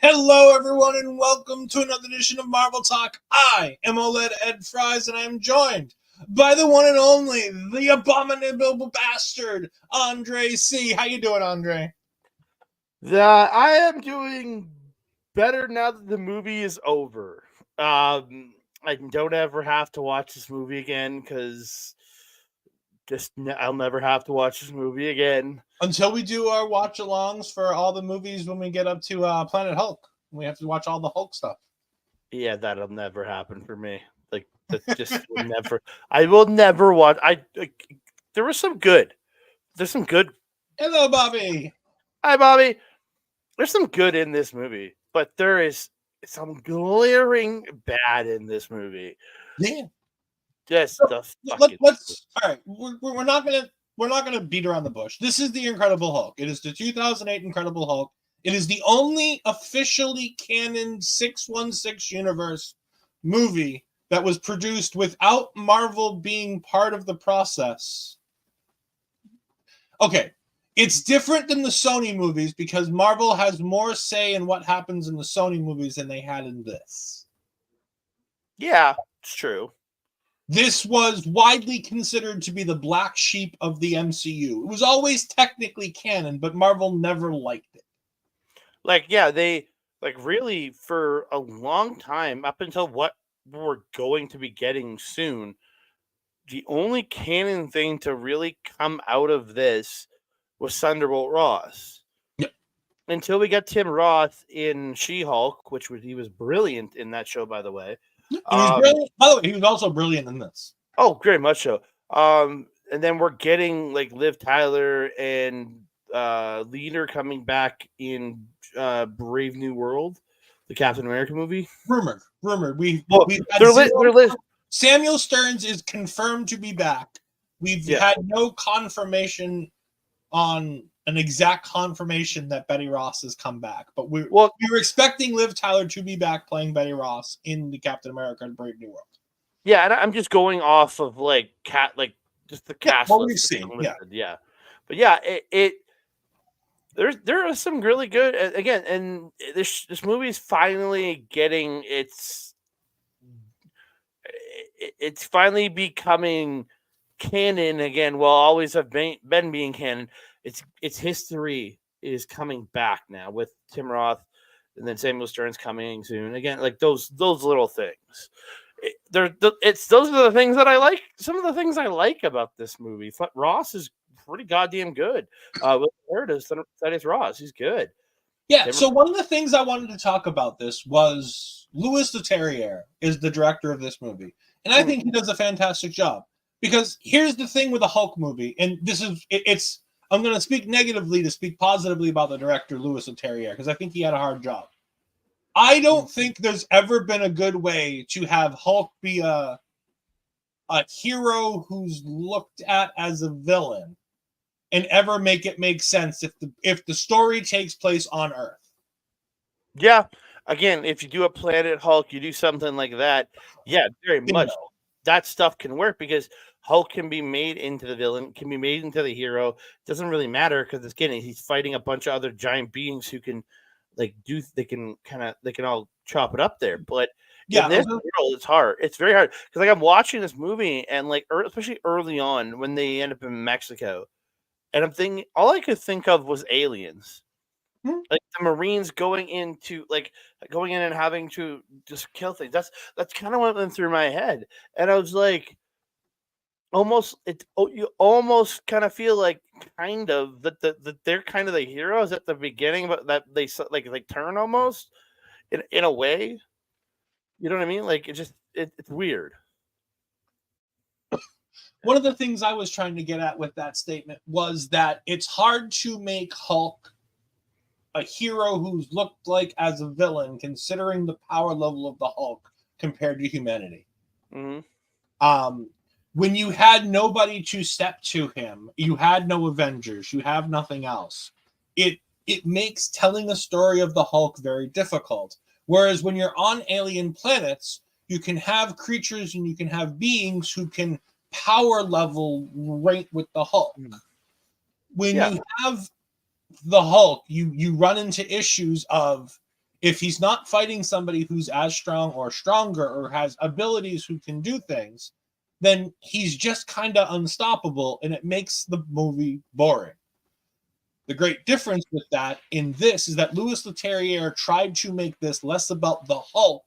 Hello, everyone, and welcome to another edition of Marvel Talk. I am OLED Ed Fries, and I am joined by the one and only, the abominable bastard, Andre C. How you doing, Andre? I am doing better now that the movie is over. I don't ever have to watch this movie again because I'll never have to watch this movie again. Until we do our watch-alongs for all the movies when we get up to Planet Hulk. We have to watch all the Hulk stuff. Yeah, that'll never happen for me. Like, that just will never. I will never watch. There was some good. There's some good. Hello, Bobby. Hi, Bobby. There's some good in this movie, but there is some glaring bad in this movie. Yeah. Just all right. We're not gonna beat around the bush. This is the Incredible Hulk. It is the 2008 Incredible Hulk. It is the only officially canon 616 universe movie that was produced without Marvel being part of the process. Okay, it's different than the Sony movies because Marvel has more say in what happens in the Sony movies than they had in this. Yeah, it's true. This was widely considered to be the black sheep of the MCU. It was always technically canon, but Marvel never liked it. They really for a long time, up until what we're going to be getting soon, the only canon thing to really come out of this was Thunderbolt Ross. Yep. Until we got Tim Roth in She-Hulk, he was brilliant in that show, by the way. He was brilliant. By the way, he was also brilliant in this. Oh, very much so. And then we're getting Liv Tyler and Leader coming back in Brave New World, the Captain America movie. Rumored. Samuel Stearns is confirmed to be back. We've had no confirmation on an exact confirmation that Betty Ross has come back, but we Well, were expecting Liv Tyler to be back playing Betty Ross in the Captain America: Brave New World. yeah, and I'm just going off of like just the cast what list we've that's seen, been listed, yeah. But yeah, there are some really good again, and this movie is finally getting it's finally becoming canon again. Well, always have been being canon. Its history is coming back now with Tim Roth, and then Samuel Stern's coming soon again. Like those little things. Those are the things that I like. Some of the things I like about this movie. Ross is pretty goddamn good. Will Meredith, Thaddeus Ross, he's good. Yeah, so one of the things I wanted to talk about this was Louis Leterrier is the director of this movie. And I think he does a fantastic job. Because here's the thing with a Hulk movie, and it's I'm going to speak negatively to speak positively about the director, Louis Leterrier, because I think he had a hard job. I don't think there's ever been a good way to have Hulk be a hero who's looked at as a villain and ever make it make sense if the story takes place on Earth. Yeah. Again, if you do a Planet Hulk, you do something like that. Yeah, very much. That stuff can work because Hulk can be made into the villain, can be made into the hero. It doesn't really matter because again, he's fighting a bunch of other giant beings who can they can all chop it up there. But in this world, it's hard. It's very hard because like I'm watching this movie and like especially early on when they end up in Mexico. And I'm thinking, all I could think of was aliens, like the Marines going in and having to just kill things. That's kind of what went through my head, and I was like, you almost kind of feel like kind of that they're kind of the heroes at the beginning, but that they like turn almost in a way. You know what I mean? Like it's weird. One of the things I was trying to get at with that statement was that it's hard to make Hulk a hero who's looked like as a villain, considering the power level of the Hulk compared to humanity. Mm-hmm. When you had nobody to step to him, you had no Avengers, you have nothing else. It makes telling a story of the Hulk very difficult. Whereas when you're on alien planets, you can have creatures and you can have beings who can power level right with the Hulk. When you have the Hulk, you run into issues of if he's not fighting somebody who's as strong or stronger or has abilities who can do things, then he's just kind of unstoppable and it makes the movie boring. The great difference with that in this is that Louis Leterrier tried to make this less about the Hulk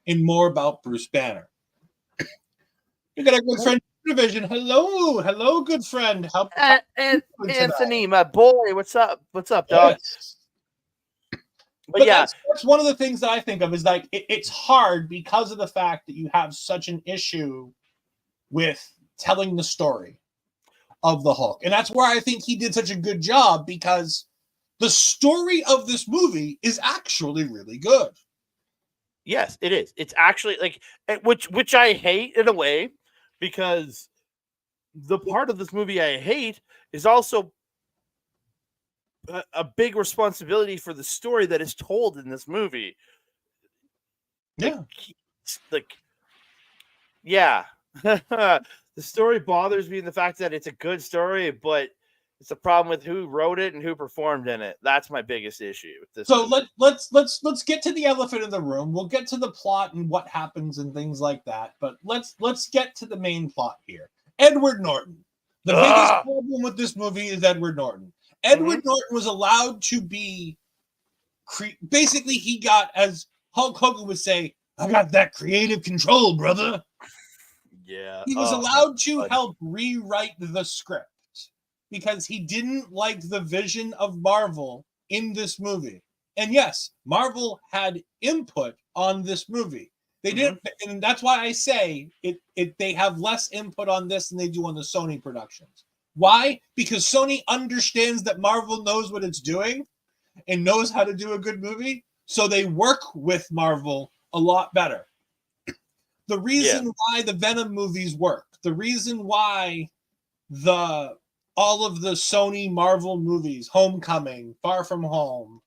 and more about Bruce Banner. You got a good friend division. Hello, good friend. Anthony, my boy, what's up, dog? Yes. But yeah, that's one of the things that I think of is like it's hard because of the fact that you have such an issue with telling the story of the Hulk, and that's where I think he did such a good job because the story of this movie is actually really good. Yes, it is. It's actually like which I hate in a way because the part of this movie I hate is also a big responsibility for the story that is told in this movie. Yeah. The story bothers me in the fact that it's a good story, but it's a problem with who wrote it and who performed in it. That's my biggest issue with this. So let's get to the elephant in the room. We'll get to the plot and what happens and things like that. But let's get to the main plot here. Edward Norton. The biggest problem with this movie is Edward Norton. Edward Norton was allowed to be basically he got, as Hulk Hogan would say, I got that creative control, brother. Yeah. He was allowed to help rewrite the script because he didn't like the vision of Marvel in this movie. And yes, Marvel had input on this movie. They didn't, and that's why I say they have less input on this than they do on the Sony productions. Why? Because Sony understands that Marvel knows what it's doing and knows how to do a good movie, so they work with Marvel a lot better. The reason why the Venom movies work, the reason why the all of the Sony Marvel movies, Homecoming, Far From Home,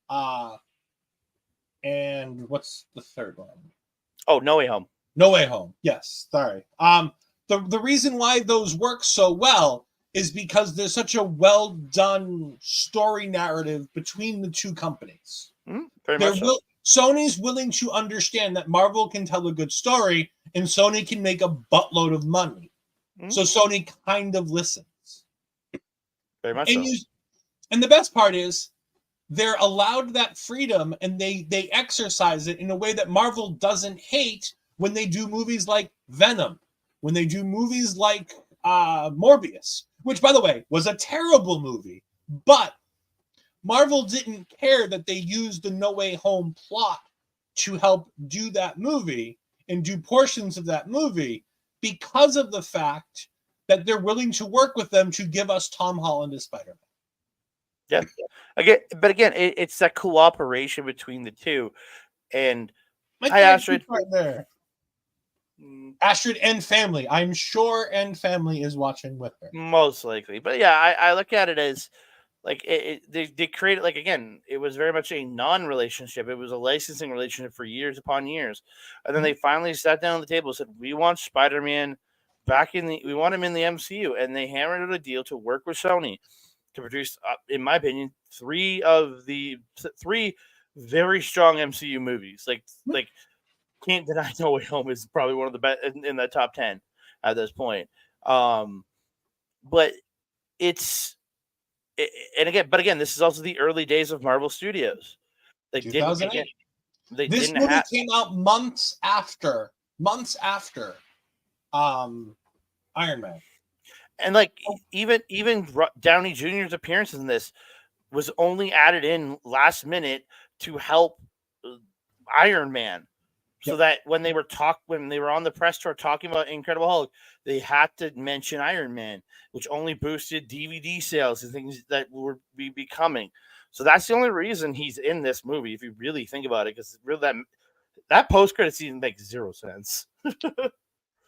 and what's the third one? Oh, No Way Home. No Way Home. Yes, sorry. The reason why those work so well is because there's such a well done story narrative between the two companies. Very much so. Sony's willing to understand that Marvel can tell a good story and Sony can make a buttload of money. So Sony kind of listens. Very much so. And the best part is they're allowed that freedom and they exercise it in a way that Marvel doesn't hate when they do movies like Venom, when they do movies like Morbius, which, by the way, was a terrible movie. But Marvel didn't care that they used the No Way Home plot to help do that movie and do portions of that movie because of the fact that they're willing to work with them to give us Tom Holland as Spider-Man. Yeah. Again, it's that cooperation between the two. And hi, Astrid. Right there. Astrid and family. I'm sure and family is watching with her. Most likely. But yeah, I look at it as like they created, like, again, it was very much a non-relationship. It was a licensing relationship for years upon years. And then they finally sat down on the table and said, we want Spider-Man we want him in the MCU. And they hammered out a deal to work with Sony to produce, in my opinion, three very strong MCU movies. Like can't deny No Way Home is probably one of the best in the top 10 at this point. But again, this is also the early days of Marvel Studios. They didn't. Again, this movie came out months after Iron Man. And like even Downey Jr.'s appearances in this was only added in last minute to help Iron Man, so that when they were on the press tour talking about Incredible Hulk, they had to mention Iron Man, which only boosted DVD sales and things that would be coming. So that's the only reason he's in this movie, if you really think about it, because really that post-credit scene makes zero sense.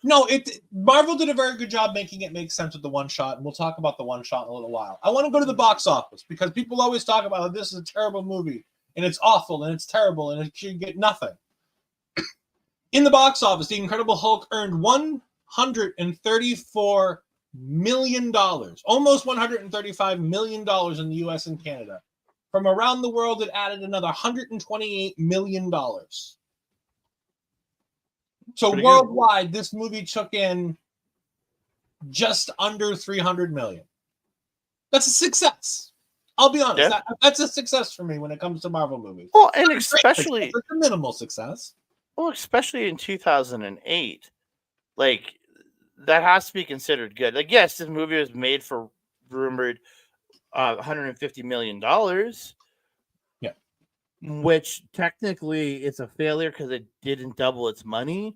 No, Marvel did a very good job making it make sense with the one shot, and we'll talk about the one shot in a little while. I want to go to the box office because people always talk about how this is a terrible movie, and it's awful, and it's terrible, and it should get nothing. In the box office, The Incredible Hulk earned $134 million, almost $135 million in the US and Canada. From around the world, it added another $128 million. So pretty worldwide, this movie took in just under $300 million. That's a success. I'll be honest. Yeah. That's a success for me when it comes to Marvel movies. Well, and especially it's a minimal success. Well, especially in 2008, like that has to be considered good. Like, yes, this movie was made for rumored $150 million. Yeah, which technically it's a failure because it didn't double its money.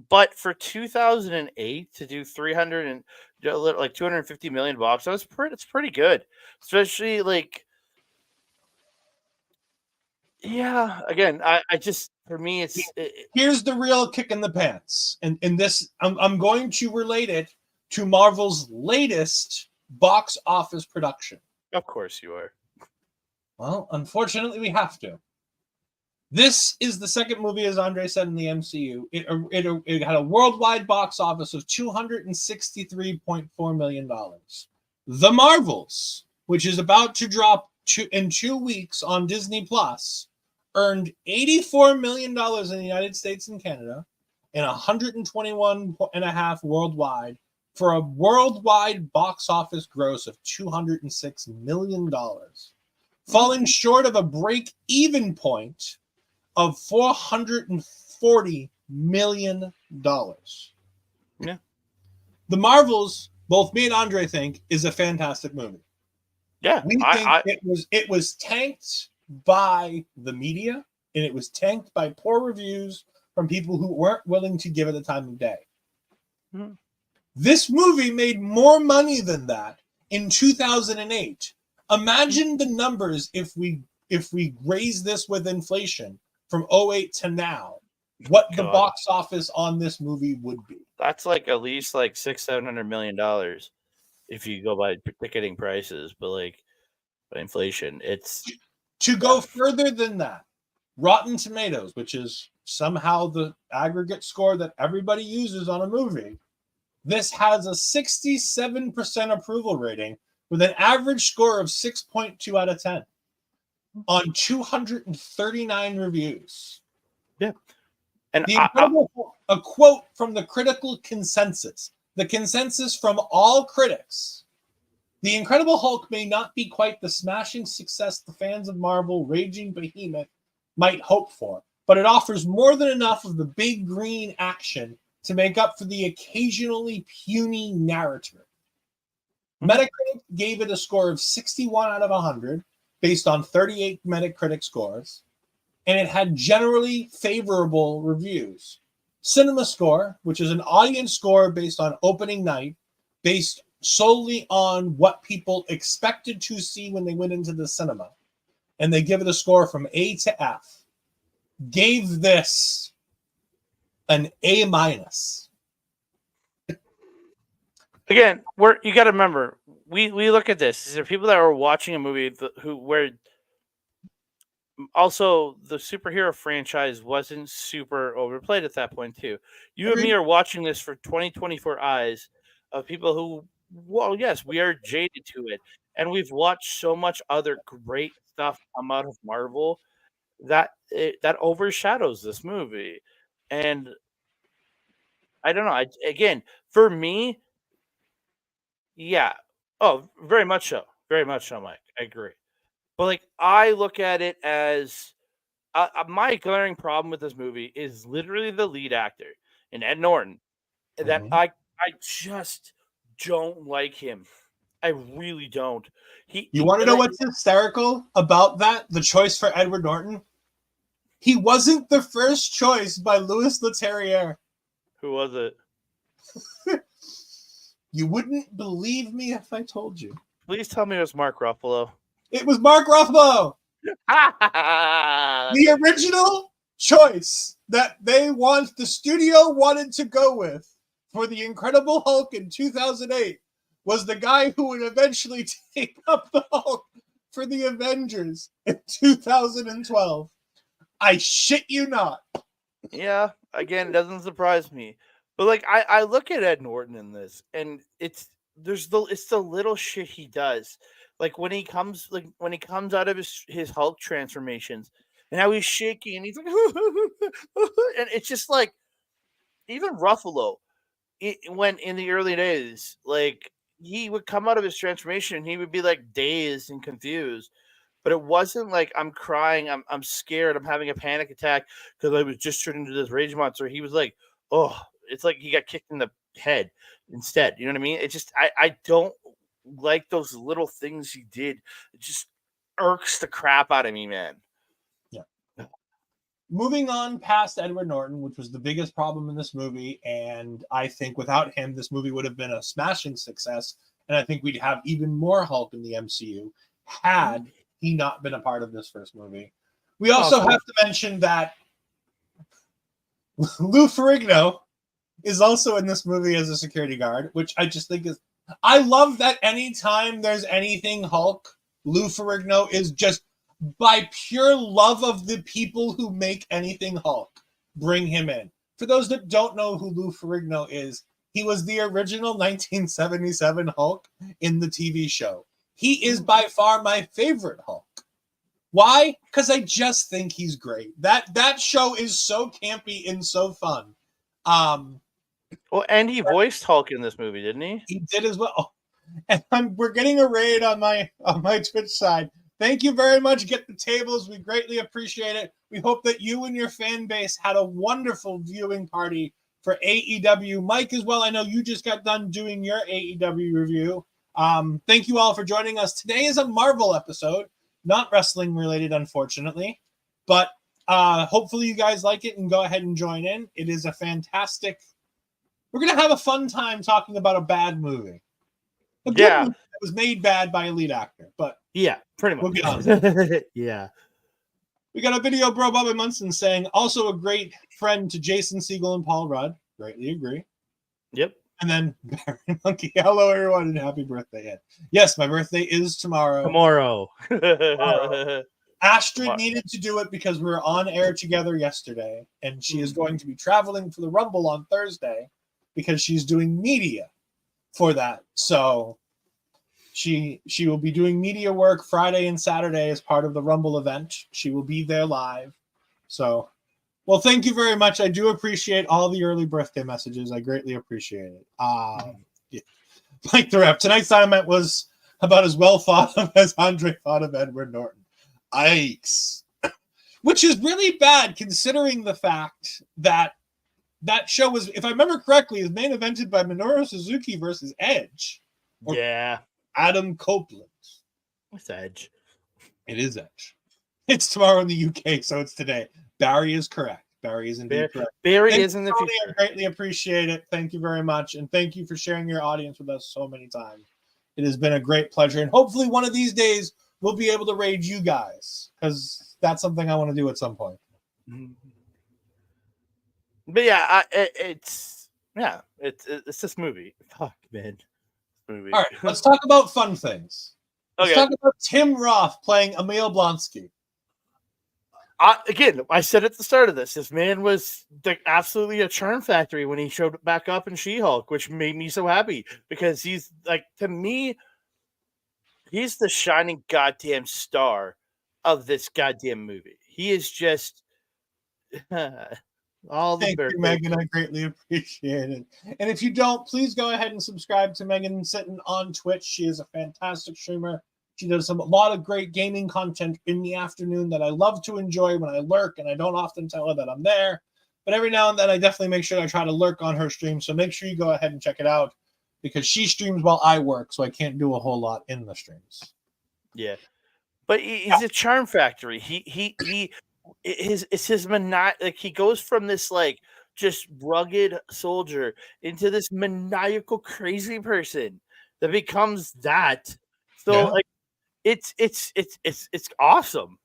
But for 2008 to do 250 million box, it's pretty good, especially like. Yeah, again, I just, for me, here's the real kick in the pants, and this I'm going to relate it to Marvel's latest box office production. Of course you are. Well, unfortunately, we have to. This is the second movie, as Andre said, in the MCU. It had a worldwide box office of $263.4 million. The Marvels, which is about to drop in 2 weeks on Disney Plus, earned $84 million in the United States and Canada and $121.5 worldwide for a worldwide box office gross of $206 million, falling short of a break-even point of $440 million. Yeah. The Marvels, both me and Andre think, is a fantastic movie. Yeah, we think it was tanked by the media, and it was tanked by poor reviews from people who weren't willing to give it the time of day. Mm-hmm. This movie made more money than that in 2008. Imagine the numbers if we raise this with inflation from 2008 to now. What the box office on this movie would be. That's like at least like $600-700 million. if you go by ticketing prices, but like by inflation, it's To go further than that, Rotten Tomatoes, which is somehow the aggregate score that everybody uses on a movie, this has a 67% approval rating with an average score of 6.2 out of 10 on 239 reviews. yeah. And The Incredible Hulk, a quote from the critical consensus, the consensus from all critics. The Incredible Hulk may not be quite the smashing success the fans of Marvel Raging Behemoth might hope for, but it offers more than enough of the big green action to make up for the occasionally puny narrative. Metacritic gave it a score of 61 out of 100 based on 38 Metacritic scores, and it had generally favorable reviews. CinemaScore, which is an audience score based on opening night, based solely on what people expected to see when they went into the cinema, and they give it a score from A to F, gave this an A minus. Again, you got to remember, we look at this. There are people that are watching a movie where also the superhero franchise wasn't super overplayed at that point too. You and me are watching this for 2024 eyes of people who, well, yes, we are jaded to it, and we've watched so much other great stuff come out of Marvel that that overshadows this movie. And I don't know. Again, for me, yeah. Oh, very much so, Mike. I agree. But like, I look at it as my glaring problem with this movie is literally the lead actor and Ed Norton. That I just don't like him. I really don't. You want to know what's hysterical about that? The choice for Edward Norton? He wasn't the first choice by Louis Leterrier. Who was it? You wouldn't believe me if I told you. Please tell me it was Mark Ruffalo. It was Mark Ruffalo. The original choice that the studio wanted to go with for the Incredible Hulk in 2008 was the guy who would eventually take up the Hulk for the Avengers in 2012. I shit you not. Yeah, again, it doesn't surprise me. But like I look at Ed Norton in this, and it's the little shit he does. Like when he comes out of his Hulk transformations and how he's shaking and he's like and it's just like even Ruffalo when in the early days, like he would come out of his transformation and he would be like dazed and confused. But it wasn't like I'm crying, I'm scared, I'm having a panic attack because I was just turned into this rage monster. He was like, oh, it's like he got kicked in the head instead. You know what I mean? It just I don't like those little things he did. It just irks the crap out of me, man. Yeah. Moving on past Edward Norton, which was the biggest problem in this movie, and I think without him, this movie would have been a smashing success, and I think we'd have even more Hulk in the MCU had he not been a part of this first movie. We also have to mention that Lou Ferrigno is also in this movie as a security guard, which I just think is... I love that anytime there's anything Hulk, Lou Ferrigno is just, by pure love of the people who make anything Hulk, bring him in. For those that don't know who Lou Ferrigno is, he was the original 1977 Hulk in the TV show. He is by far my favorite Hulk. Why? Because I just think he's great. That show is so campy and so fun. Well, and he voiced Hulk in this movie, didn't he? He did as well. And we're getting a raid on my Twitch side. Thank you very much. Get the tables. We greatly appreciate it. We hope that you and your fan base had a wonderful viewing party for AEW. Mike as well, I know you just got done doing your AEW review. Thank you all for joining us. Today is a Marvel episode, not wrestling related, unfortunately. But hopefully you guys like it and go ahead and join in. It is a fantastic... We're going to have a fun time talking about a bad movie. A good movie that was made bad by a lead actor, but yeah, pretty much. We'll get on. Yeah. We got a video, Bro Bobby Munson, saying, also a great friend to Jason Segel and Paul Rudd. Greatly agree. Yep. And then Barry Monkey, hello everyone, and happy birthday, Ed. Yes, my birthday is tomorrow. Tomorrow. Astrid needed to do it because we were on air together yesterday, and she is going to be traveling for the Rumble on Thursday because she's doing media for that. So she will be doing media work Friday and Saturday as part of the Rumble event. She will be there live. So, well, thank you very much. I do appreciate all the early birthday messages. I greatly appreciate it. Yeah. Like the rep, tonight's Dynamite was about as well thought of as Andre thought of Edward Norton. Yikes. Which is really bad considering the fact that that show was, if I remember correctly, is main evented by Minoru Suzuki versus Edge. Yeah. Adam Copeland. It's Edge. It is Edge. It's tomorrow in the UK, so it's today. Barry is correct. Barry is indeed correct. Barry is in the future. I greatly appreciate it. Thank you very much. And thank you for sharing your audience with us so many times. It has been a great pleasure. And hopefully one of these days we'll be able to raid you guys, because that's something I want to do at some point. But yeah, it's this movie. Fuck, man. Movie. All right, let's talk about fun things. Let's Okay. talk about Tim Roth playing Emil Blonsky. Again, I said at the start of this man was absolutely a charm factory when he showed back up in She-Hulk, which made me so happy because he's like, to me, he's the shining goddamn star of this goddamn movie. He is just all the Thank you, Megan. I greatly appreciate it. And if you don't, please go ahead and subscribe to Megan Sitton on Twitch. She is a fantastic streamer. She does a lot of great gaming content in the afternoon that I love to enjoy when I lurk, and I don't often tell her that I'm there. But every now and then, I definitely make sure I try to lurk on her stream. So make sure you go ahead and check it out, because she streams while I work, so I can't do a whole lot in the streams. Yeah, but he's a charm factory. It's his like he goes from this like just rugged soldier into this maniacal crazy person that becomes that. So like it's awesome.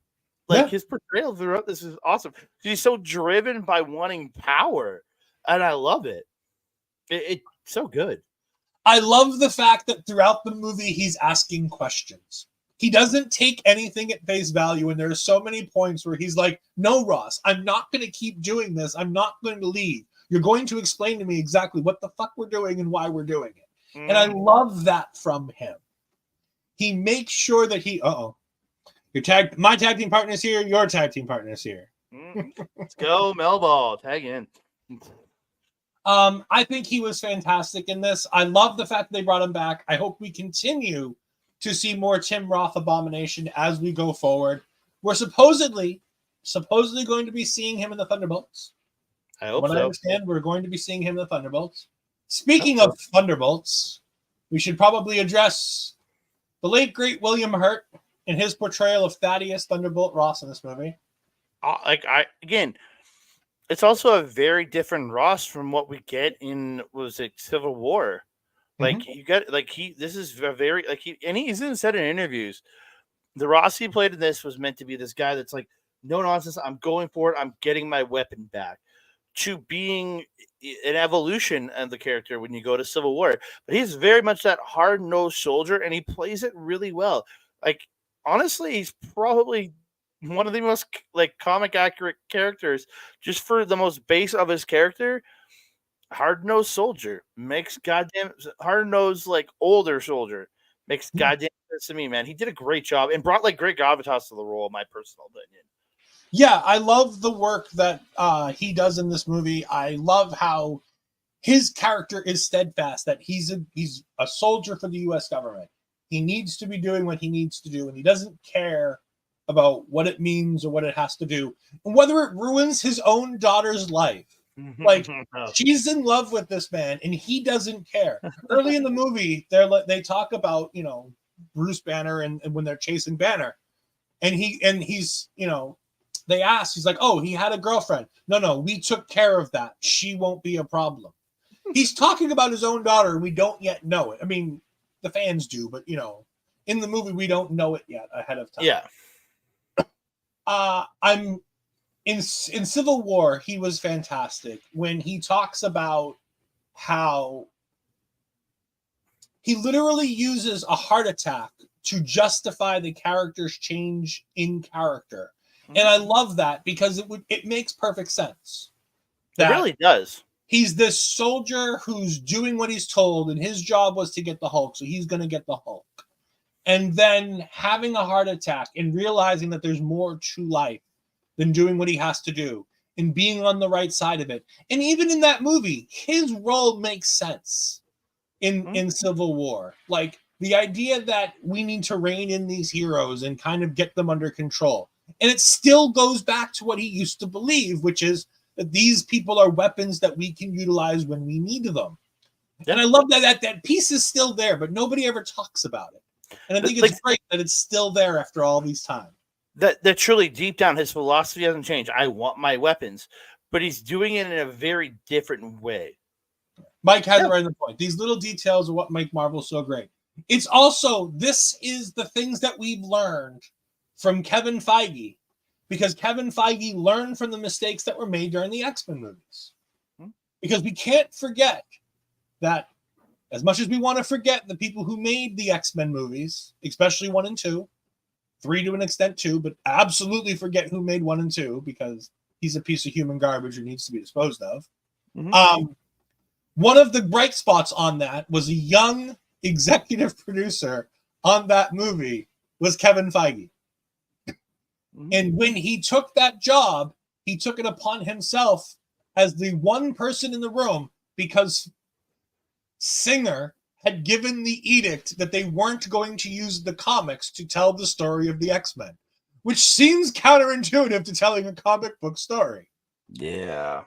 Like his portrayal throughout this is awesome. He's so driven by wanting power, and I love it. It's so good. I love the fact that throughout the movie he's asking questions. He doesn't take anything at face value, and there are so many points where he's like, no, Ross, I'm not going to keep doing this. I'm not going to leave. You're going to explain to me exactly what the fuck we're doing and why we're doing it. And I love that from him. He makes sure that my tag team partner's here, your tag team partner's here. Let's go, Melball. Tag in. I think he was fantastic in this. I love the fact that they brought him back. I hope we continue to see more Tim Roth Abomination as we go forward. We're supposedly going to be seeing him in the Thunderbolts. I hope so. I understand, we're going to be seeing him in the Thunderbolts. Speaking of Thunderbolts, we should probably address the late, great William Hurt in his portrayal of Thaddeus Thunderbolt Ross in this movie. Again, it's also a very different Ross from what we get in Civil War. Like you got this is a very and he's even said in interviews, the Ross he played in this was meant to be this guy that's like, no nonsense, I'm going for it, I'm getting my weapon back, to being an evolution of the character when you go to Civil War. But he's very much that hard-nosed soldier, and he plays it really well. Like, honestly, he's probably one of the most comic accurate characters, just for the most base of his character. Hard-nosed soldier makes goddamn hard-nosed older soldier makes goddamn sense to me, man. He did a great job and brought great gravitas to the role, in my personal opinion. Yeah, I love the work that he does in this movie. I love how his character is steadfast, that he's a soldier for the U.S. government. He needs to be doing what he needs to do, and he doesn't care about what it means or what it has to do, and whether it ruins his own daughter's life. She's in love with this man, and he doesn't care. Early in the movie, they talk about Bruce Banner and when they're chasing Banner, and he's they ask, he's like, oh, he had a girlfriend. No, we took care of that. She won't be a problem. He's talking about his own daughter, and we don't yet know it. I mean, the fans do, but in the movie we don't know it yet ahead of time. Yeah. I'm in Civil War, he was fantastic when he talks about how he literally uses a heart attack to justify the character's change in character. And I love that because it makes perfect sense. It really does. He's this soldier who's doing what he's told, and his job was to get the Hulk, so he's going to get the Hulk. And then having a heart attack and realizing that there's more to life than doing what he has to do and being on the right side of it. And even in that movie, his role makes sense in Civil War. Like, the idea that we need to rein in these heroes and kind of get them under control. And it still goes back to what he used to believe, which is that these people are weapons that we can utilize when we need them. And I love that piece is still there, but nobody ever talks about it. And I think it's great that it's still there after all these time. That truly deep down, his philosophy hasn't changed. I want my weapons, but he's doing it in a very different way. Mike has it right on the point. These little details are what make Marvel so great. It's also, this is the things that we've learned from Kevin Feige, because Kevin Feige learned from the mistakes that were made during the X-Men movies. Because we can't forget that, as much as we want to forget the people who made the X-Men movies, especially 1 and 2, 3 to an extent too, but absolutely forget who made 1 and 2 because he's a piece of human garbage who needs to be disposed of. One of the bright spots on that was a young executive producer on that movie was Kevin Feige. And when he took that job, he took it upon himself as the one person in the room because Singer had given the edict that they weren't going to use the comics to tell the story of the X-Men, which seems counterintuitive to telling a comic book story. Yeah.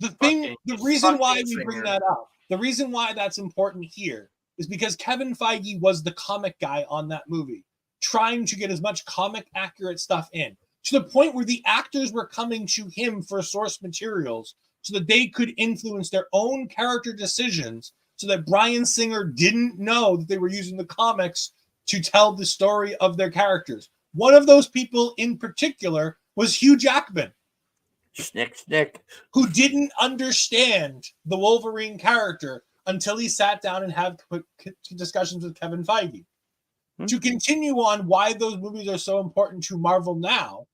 The reason why we bring that up, the reason why that's important here is because Kevin Feige was the comic guy on that movie, trying to get as much comic accurate stuff in, to the point where the actors were coming to him for source materials so that they could influence their own character decisions, so that Bryan Singer didn't know that they were using the comics to tell the story of their characters. One of those people in particular was Hugh Jackman. Snick. Who didn't understand the Wolverine character until he sat down and had discussions with Kevin Feige. To continue on why those movies are so important to Marvel now,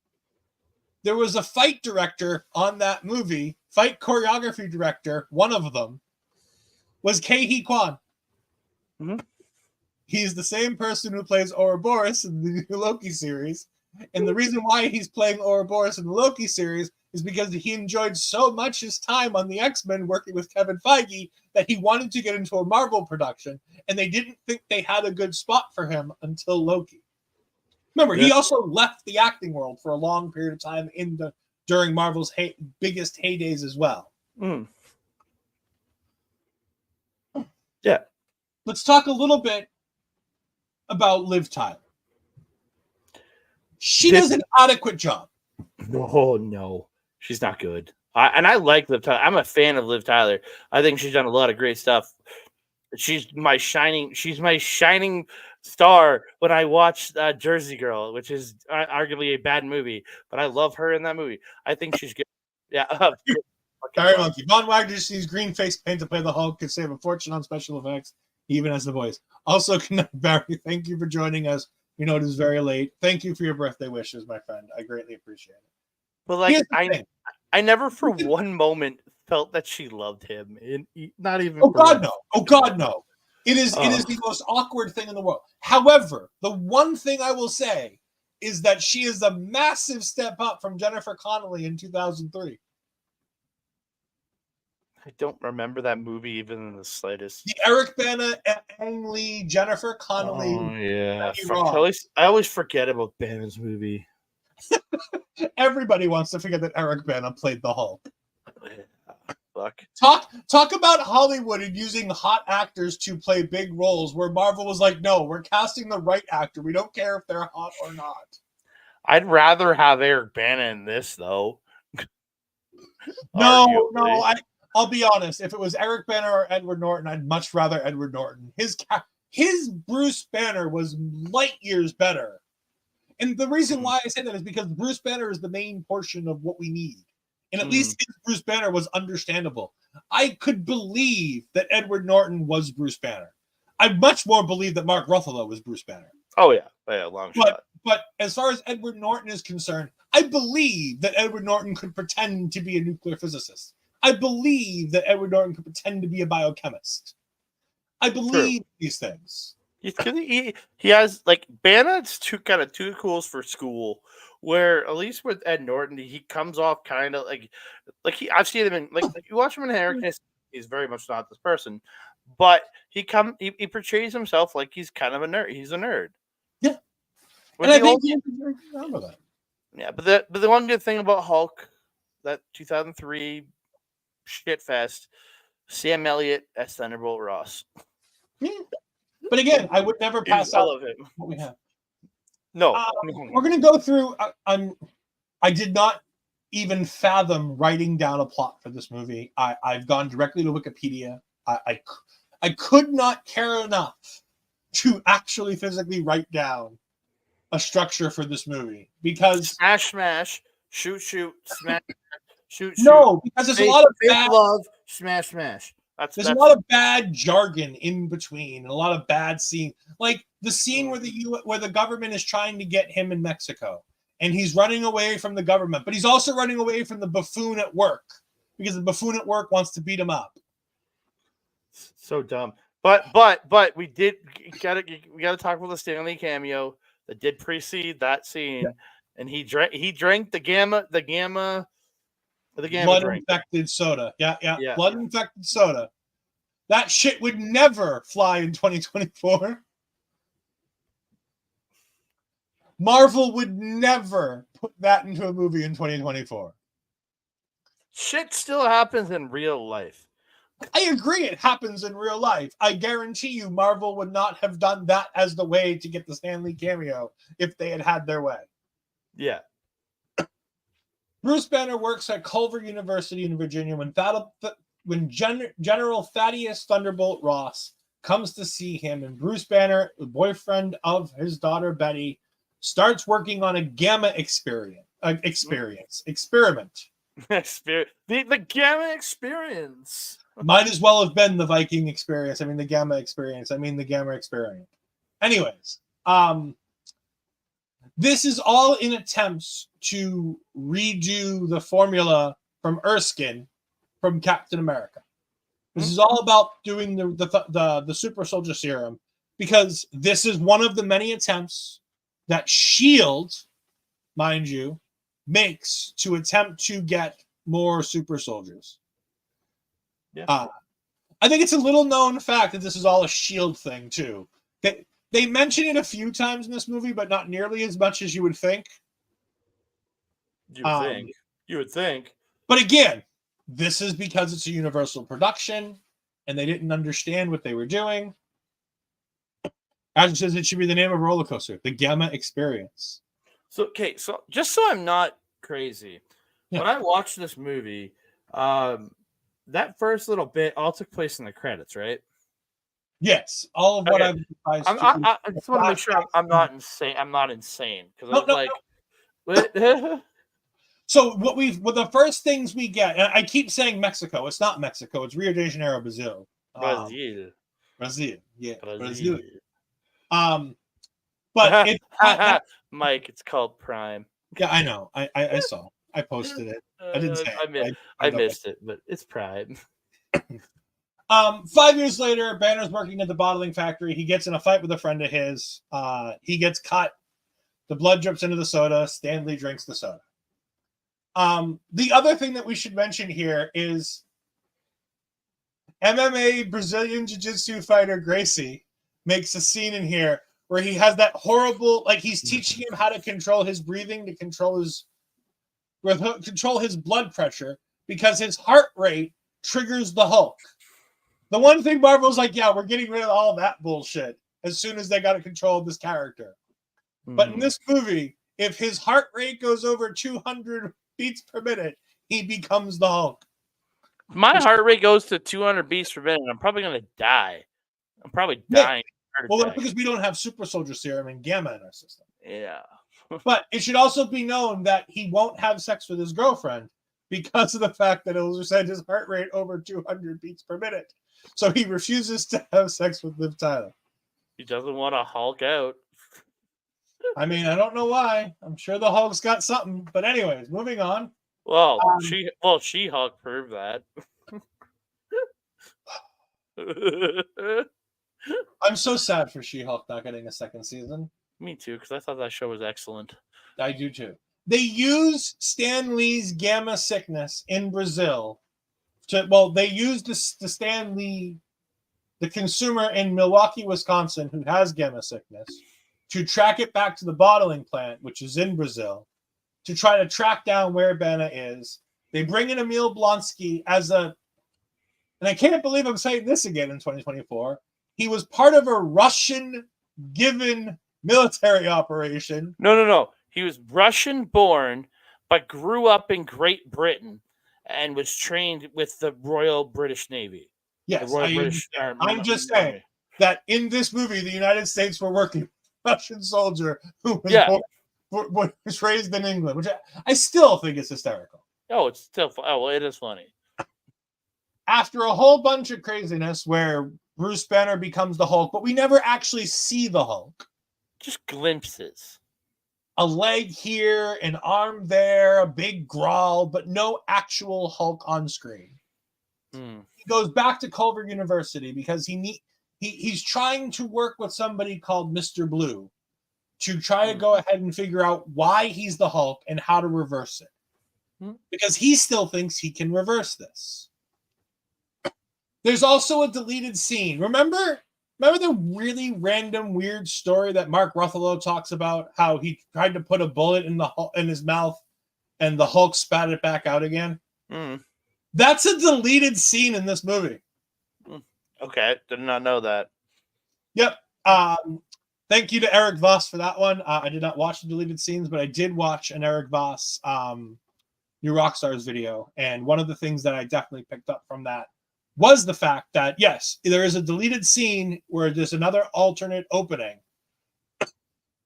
there was a fight director on that movie, fight choreography director, one of them, was Ke-Huy Quan. He's the same person who plays Ouroboros in the Loki series. And the reason why he's playing Ouroboros in the Loki series is because he enjoyed so much his time on the X-Men working with Kevin Feige that he wanted to get into a Marvel production, and they didn't think they had a good spot for him until Loki. Remember, he also left the acting world for a long period of time during Marvel's biggest heydays as well. Yeah. Let's talk a little bit about Liv Tyler. She does an adequate job. No. She's not good. I like Liv Tyler. I'm a fan of Liv Tyler. I think she's done a lot of great stuff. She's my shining star when I watched Jersey Girl, which is arguably a bad movie, but I love her in that movie. I think she's good. Yeah. Barry Monkey. Von Wagner sees green face paint to play the Hulk, could save a fortune on special effects. He even has the voice. Also, Barry, thank you for joining us. We know it is very late. Thank you for your birthday wishes, my friend. I greatly appreciate it. But like, I never for one moment felt that she loved him. Not even. Oh God, no! Oh God, no! It is the most awkward thing in the world. However, the one thing I will say is that she is a massive step up from Jennifer Connelly in 2003. I don't remember that movie even in the slightest. The Eric Bana, Ang Lee, Jennifer Connelly. Oh yeah, I always forget about Bana's movie. Everybody wants to forget that Eric Bana played the Hulk. Fuck. Talk about Hollywood and using hot actors to play big roles, where Marvel was like, no, we're casting the right actor. We don't care if they're hot or not. I'd rather have Eric Bana in this, though. No, I'll be honest. If it was Eric Bana or Edward Norton, I'd much rather Edward Norton. His Bruce Banner was light years better. And the reason why I say that is because Bruce Banner is the main portion of what we need. And at least his Bruce Banner was understandable. I could believe that Edward Norton was Bruce Banner. I much more believe that Mark Ruffalo was Bruce Banner. Oh yeah, long shot. But as far as Edward Norton is concerned, I believe that Edward Norton could pretend to be a nuclear physicist. I believe that Edward Norton could pretend to be a biochemist. I believe these things. He has like Banner's too cool for school. Where at least with Ed Norton, he comes off kind of like I've seen him in like you watch him in American. He's very much not this person, but he portrays himself like he's kind of a nerd. He's a nerd. Yeah, and I think he's very proud of that. Yeah, but the one good thing about Hulk, that 2003 shit fest, Sam Elliott as Thunderbolt Ross. Yeah. But again, I would never pass out what we have. No, we're going to go through. I did not even fathom writing down a plot for this movie. I've gone directly to Wikipedia. I could not care enough to actually physically write down a structure for this movie because smash, shoot, smash, shoot. No, because there's a lot of bad love, smash. There's a lot of bad jargon in between, and a lot of bad scenes, like the scene where the government is trying to get him in Mexico, and he's running away from the government, but he's also running away from the buffoon at work because the buffoon at work wants to beat him up. So dumb. But we gotta talk about the Stanley cameo that did precede that scene, and he drank the gamma blood-infected soda. Yeah. Blood-infected soda. That shit would never fly in 2024. Marvel would never put that into a movie in 2024. Shit still happens in real life. I agree it happens in real life. I guarantee you Marvel would not have done that as the way to get the Stanley cameo if they had their way. Yeah. Bruce Banner works at Culver University in Virginia when General Thaddeus Thunderbolt Ross comes to see him, and Bruce Banner, the boyfriend of his daughter Betty, starts working on a gamma experiment. The gamma experience. Might as well have been the Viking experience. I mean, the gamma experience. I mean, the gamma experiment. Anyways, this is all in attempts to redo the formula from Erskine from Captain America. This is all about doing the super soldier serum because this is one of the many attempts that S.H.I.E.L.D., mind you, makes to attempt to get more super soldiers. Yeah. I think it's a little known fact that this is all a S.H.I.E.L.D. thing, too. They mention it a few times in this movie, but not nearly as much as you would think. You would think. But again, this is because it's a Universal production, and they didn't understand what they were doing. As it says, it should be the name of a roller coaster, the Gamma Experience. So just so I'm not crazy, when I watched this movie, that first little bit all took place in the credits, right? Yes, all of what I just want to make sure I'm not insane. I'm not insane because I was like. So the first things we get, and I keep saying Mexico. It's not Mexico. It's Rio de Janeiro, Brazil. Brazil. Yeah, Brazil. But it's Mike. It's called Prime. Yeah, I know. I saw. I posted it. I didn't say it. I missed it, but it's Prime. 5 years later, Banner's working at the bottling factory. He gets in a fight with a friend of his. He gets cut. The blood drips into the soda. Stanley drinks the soda. The other thing that we should mention here is MMA Brazilian Jiu-Jitsu fighter Gracie makes a scene in here where he has that horrible, like he's teaching him how to control his breathing, to control his blood pressure, because his heart rate triggers the Hulk. The one thing Marvel's like, yeah, we're getting rid of all that bullshit as soon as they got control of this character. But in this movie, if his heart rate goes over 200 beats per minute, he becomes the Hulk. My heart rate goes to 200 beats per minute. I'm probably going to die. I'm probably dying. Well, that's because we don't have super soldier serum and gamma in our system. Yeah. But it should also be known that he won't have sex with his girlfriend because of the fact that it will send his heart rate over 200 beats per minute. So he refuses to have sex with Liv Tyler. He doesn't want to Hulk out. I mean, I don't know why. I'm sure the Hulk's got something. But anyways, moving on. Well, She-Hulk proved that. I'm so sad for She-Hulk not getting a second season. Me too, because I thought that show was excellent. I do too. They use Stan Lee's gamma sickness in Brazil they use the Stan Lee, the consumer in Milwaukee, Wisconsin, who has gamma sickness, to track it back to the bottling plant, which is in Brazil, to try to track down where Banna is. They bring in Emil Blonsky and I can't believe I'm saying this again in 2024. He was part of a Russian-given military operation. No. He was Russian-born, but grew up in Great Britain and was trained with the Royal British Navy. Yes, I'm just saying that in this movie, the United States were working with a Russian soldier who was raised in England, which I still think is hysterical. Oh, it's still well, it is funny. After a whole bunch of craziness where Bruce Banner becomes the Hulk, but we never actually see the Hulk. Just glimpses. A leg here, an arm there, a big growl, but no actual Hulk on screen. He goes back to Culver University because he's trying to work with somebody called Mr. Blue to try to go ahead and figure out why he's the Hulk and how to reverse it. Because he still thinks he can reverse this. There's also a deleted scene. Remember the really random, weird story that Mark Ruffalo talks about, how he tried to put a bullet in his mouth and the Hulk spat it back out again? That's a deleted scene in this movie. Okay, did not know that. Yep. Thank you to Eric Voss for that one. I did not watch the deleted scenes, but I did watch an Eric Voss New Rockstars video. And one of the things that I definitely picked up from that was the fact that, yes, there is a deleted scene where there's another alternate opening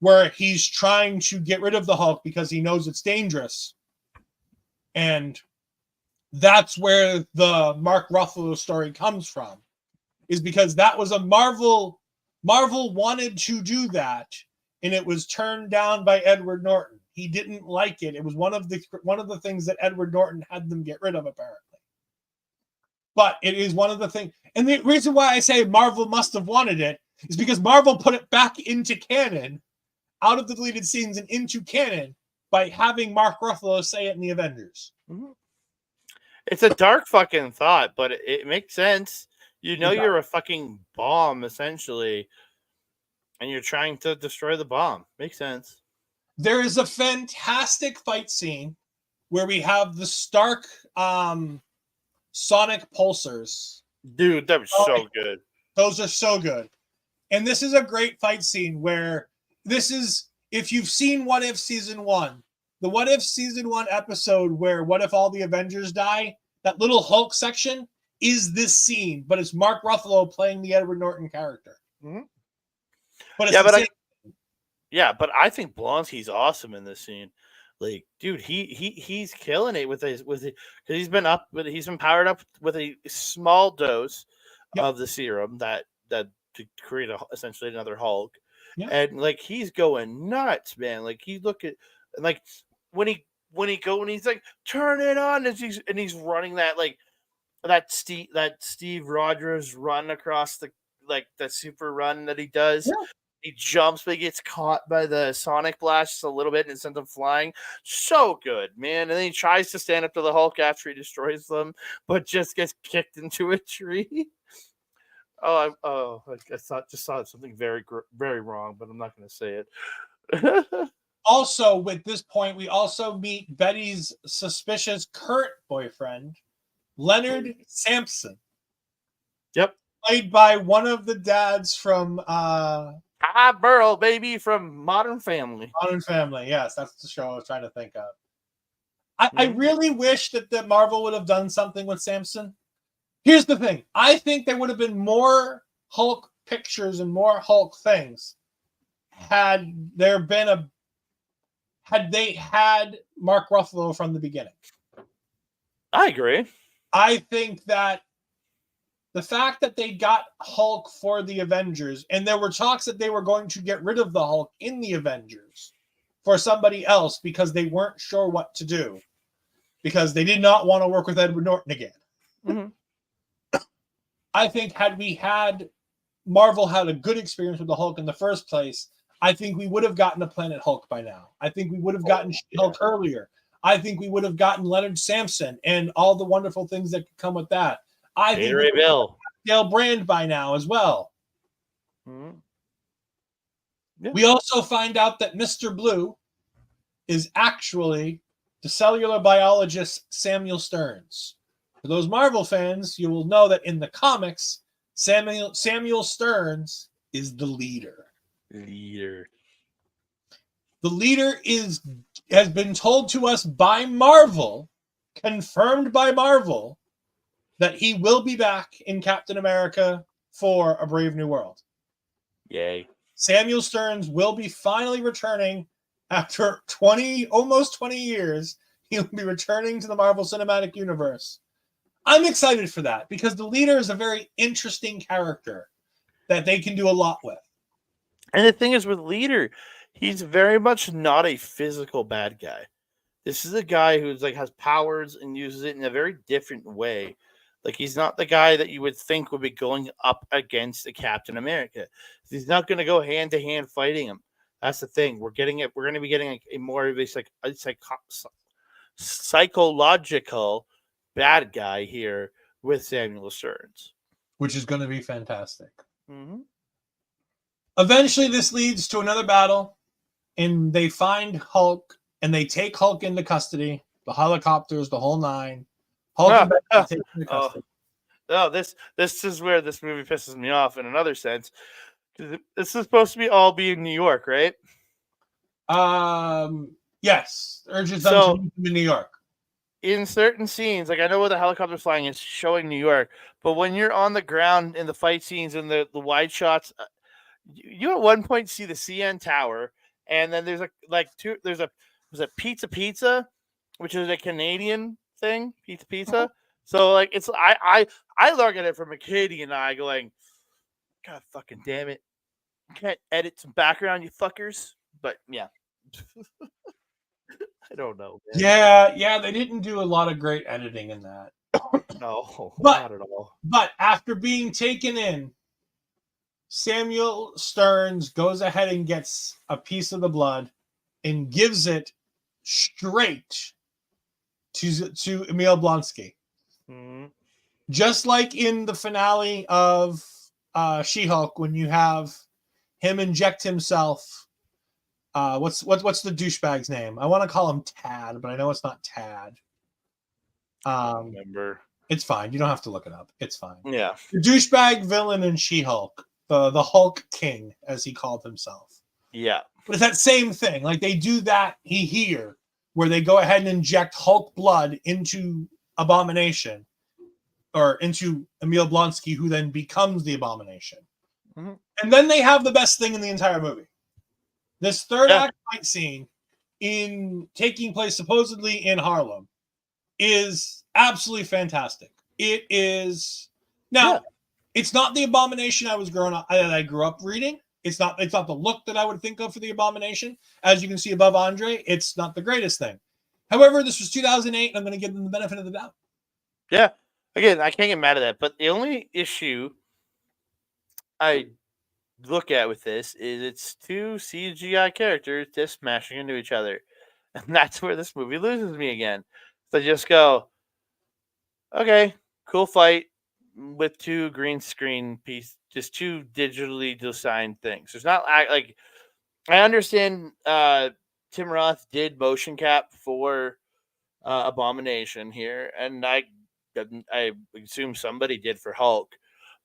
where he's trying to get rid of the Hulk because he knows it's dangerous. And that's where the Mark Ruffalo story comes from, is because that was a Marvel wanted to do that, and it was turned down by Edward Norton. He didn't like it. It was one of the things that Edward Norton had them get rid of, apparently. But it is one of the things, and the reason why I say Marvel must have wanted it is because Marvel put it back into canon, out of the deleted scenes and into canon, by having Mark Ruffalo say it in the Avengers. It's a dark fucking thought, but it makes sense. You know, you're a fucking bomb, essentially, and you're trying to destroy the bomb. Makes sense. There is a fantastic fight scene where we have the Stark sonic pulsars. Dude, that was so good. Those are so good. And this is a great fight scene where if you've seen What If Season 1, the What If Season 1 episode where What If All the Avengers Die, that little Hulk section is this scene, but it's Mark Ruffalo playing the Edward Norton character. But it's but I think Blonsky's awesome in this scene. Like, dude, he's killing it because he's been powered up with a small dose of the serum that to create essentially another Hulk, and like he's going nuts, man. Like he look at like when he's like turn it on and he's running that Steve Rogers run across the super run that he does. Yeah. He jumps, but he gets caught by the sonic blast a little bit and sends him flying. So good, man. And then he tries to stand up to the Hulk after he destroys them, but just gets kicked into a tree. I saw something very, very wrong, but I'm not going to say it. Also, with this point, we also meet Betty's suspicious current boyfriend, Leonard Sampson. Yep. Played by one of the dads from Burl, baby, from Modern Family. Modern Family, yes, that's the show I was trying to think of. I really wish that Marvel would have done something with Sampson. Here's the thing. I think there would have been more Hulk pictures and more Hulk things had they had Mark Ruffalo from the beginning. I agree. I think that the fact that they got Hulk for the Avengers, and there were talks that they were going to get rid of the Hulk in the Avengers for somebody else because they weren't sure what to do, because they did not want to work with Edward Norton again. Mm-hmm. I think had Marvel had a good experience with the Hulk in the first place, I think we would have gotten a Planet Hulk by now. I think we would have gotten She-Hulk earlier. I think we would have gotten Leonard Samson and all the wonderful things that could come with that. I think we would have gotten Dale Brand by now as well. Mm-hmm. Yeah. We also find out that Mr. Blue is actually the cellular biologist Samuel Stearns. For those Marvel fans, you will know that in the comics, Samuel Stearns is the leader. The leader has been told to us by Marvel, confirmed by Marvel, that he will be back in Captain America for A Brave New World. Yay. Samuel Stearns will be finally returning after almost 20 years. He'll be returning to the Marvel Cinematic Universe. I'm excited for that because the leader is a very interesting character that they can do a lot with. And the thing is with Leader, he's very much not a physical bad guy. This is a guy who's like has powers and uses it in a very different way. Like he's not the guy that you would think would be going up against a Captain America. He's not going to go hand to hand fighting him. That's the thing. We're going to be getting a more of a psychological bad guy here with Samuel Stearns, which is going to be fantastic. Mm-hmm. Eventually, this leads to another battle, and they find Hulk, and they take Hulk into custody. The helicopters, the whole nine. Hulk taken into custody. This is where this movie pisses me off in another sense. This is supposed to be all be in New York, right? Yes. Urges them to meet them in New York. In certain scenes, like I know where the helicopter's flying, it's showing New York. But when you're on the ground in the fight scenes and the wide shots, you at one point see the CN Tower, and then there's a Pizza, which is a Canadian thing, Pizza. So like it's I look at it from a Canadian eye, going, God fucking damn it, you can't edit some background, you fuckers. But yeah. I don't know, man. Yeah, they didn't do a lot of great editing in that. No, not at all. But after being taken in, Samuel Stearns goes ahead and gets a piece of the blood and gives it straight to Emil Blonsky. Mm-hmm. Just like in the finale of She-Hulk, when you have him inject himself. What's the douchebag's name? I want to call him Tad, but I know it's not Tad. I don't remember. It's fine. You don't have to look it up. It's fine. Yeah. The douchebag villain in She-Hulk, the Hulk King, as he called himself. Yeah. But it's that same thing. Like they do that here, where they go ahead and inject Hulk blood into Abomination, or into Emil Blonsky, who then becomes the Abomination. Mm-hmm. And then they have the best thing in the entire movie. This third act fight scene, in taking place supposedly in Harlem, is absolutely fantastic. It is now. It's not the Abomination I grew up reading. It's not the look that I would think of for the Abomination. As you can see above Andre, it's not the greatest thing. However, this was 2008, and I'm going to give them the benefit of the doubt. Yeah. Again, I can't get mad at that. But the only issue I look at with this is it's two CGI characters just smashing into each other. And that's where this movie loses me again. So I just go, okay, cool fight with two green screen piece, just two digitally designed things. There's not like I understand Tim Roth did motion cap for Abomination here, and I assume somebody did for Hulk.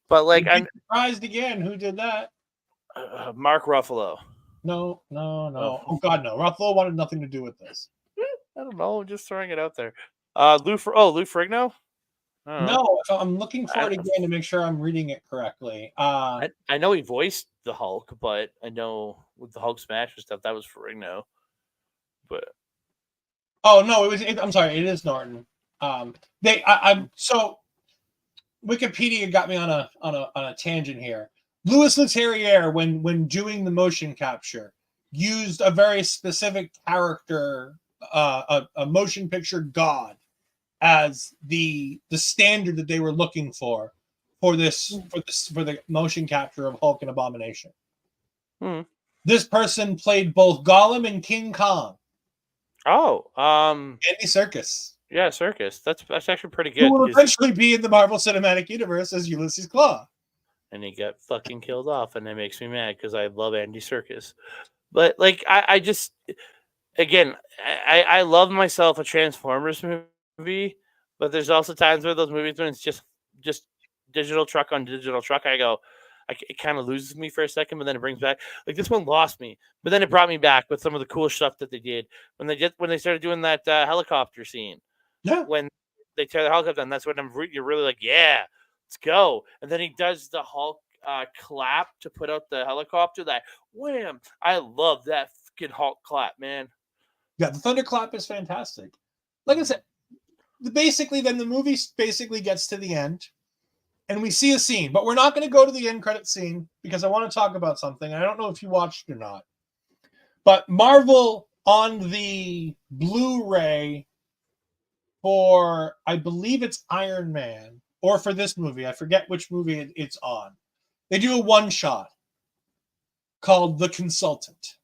But like I'm surprised again, who did that? Mark Ruffalo. No. Oh God, no. Ruffalo wanted nothing to do with this. I don't know. Just throwing it out there. Lou Ferrigno? No, I'm looking for it again to make sure I'm reading it correctly. I know he voiced the Hulk, but I know with the Hulk smash and stuff, that was Ferrigno. But oh no, I'm sorry, it is Norton. So Wikipedia got me on a tangent here. Louis Leterrier, when doing the motion capture, used a very specific character, a motion picture god, as the standard that they were looking for the motion capture of Hulk and Abomination. This person played both Gollum and King Kong. Oh, Andy Serkis. Yeah, Serkis. That's actually pretty good. Who will eventually be in the Marvel Cinematic Universe as Ulysses Claw. And he got fucking killed off, and that makes me mad because I love Andy Serkis. But like, I just, again, I love myself a Transformers movie, but there's also times where those movies when it's just digital truck on digital truck, I go, it kind of loses me for a second, but then it brings back. Like this one lost me, but then it brought me back with some of the cool stuff that they did when they started doing that helicopter scene. Yeah. When they tear the helicopter down, that's when you're really like, yeah, let's go. And then he does the Hulk clap to put out the helicopter. That wham! I love that fucking Hulk clap, man. Yeah, the thunderclap is fantastic. Like I said, basically, then the movie basically gets to the end, and we see a scene, but we're not going to go to the end credit scene because I want to talk about something. I don't know if you watched or not, but Marvel on the Blu-ray for, I believe it's Iron Man, or for this movie, I forget which movie it's on. They do a one-shot called The Consultant.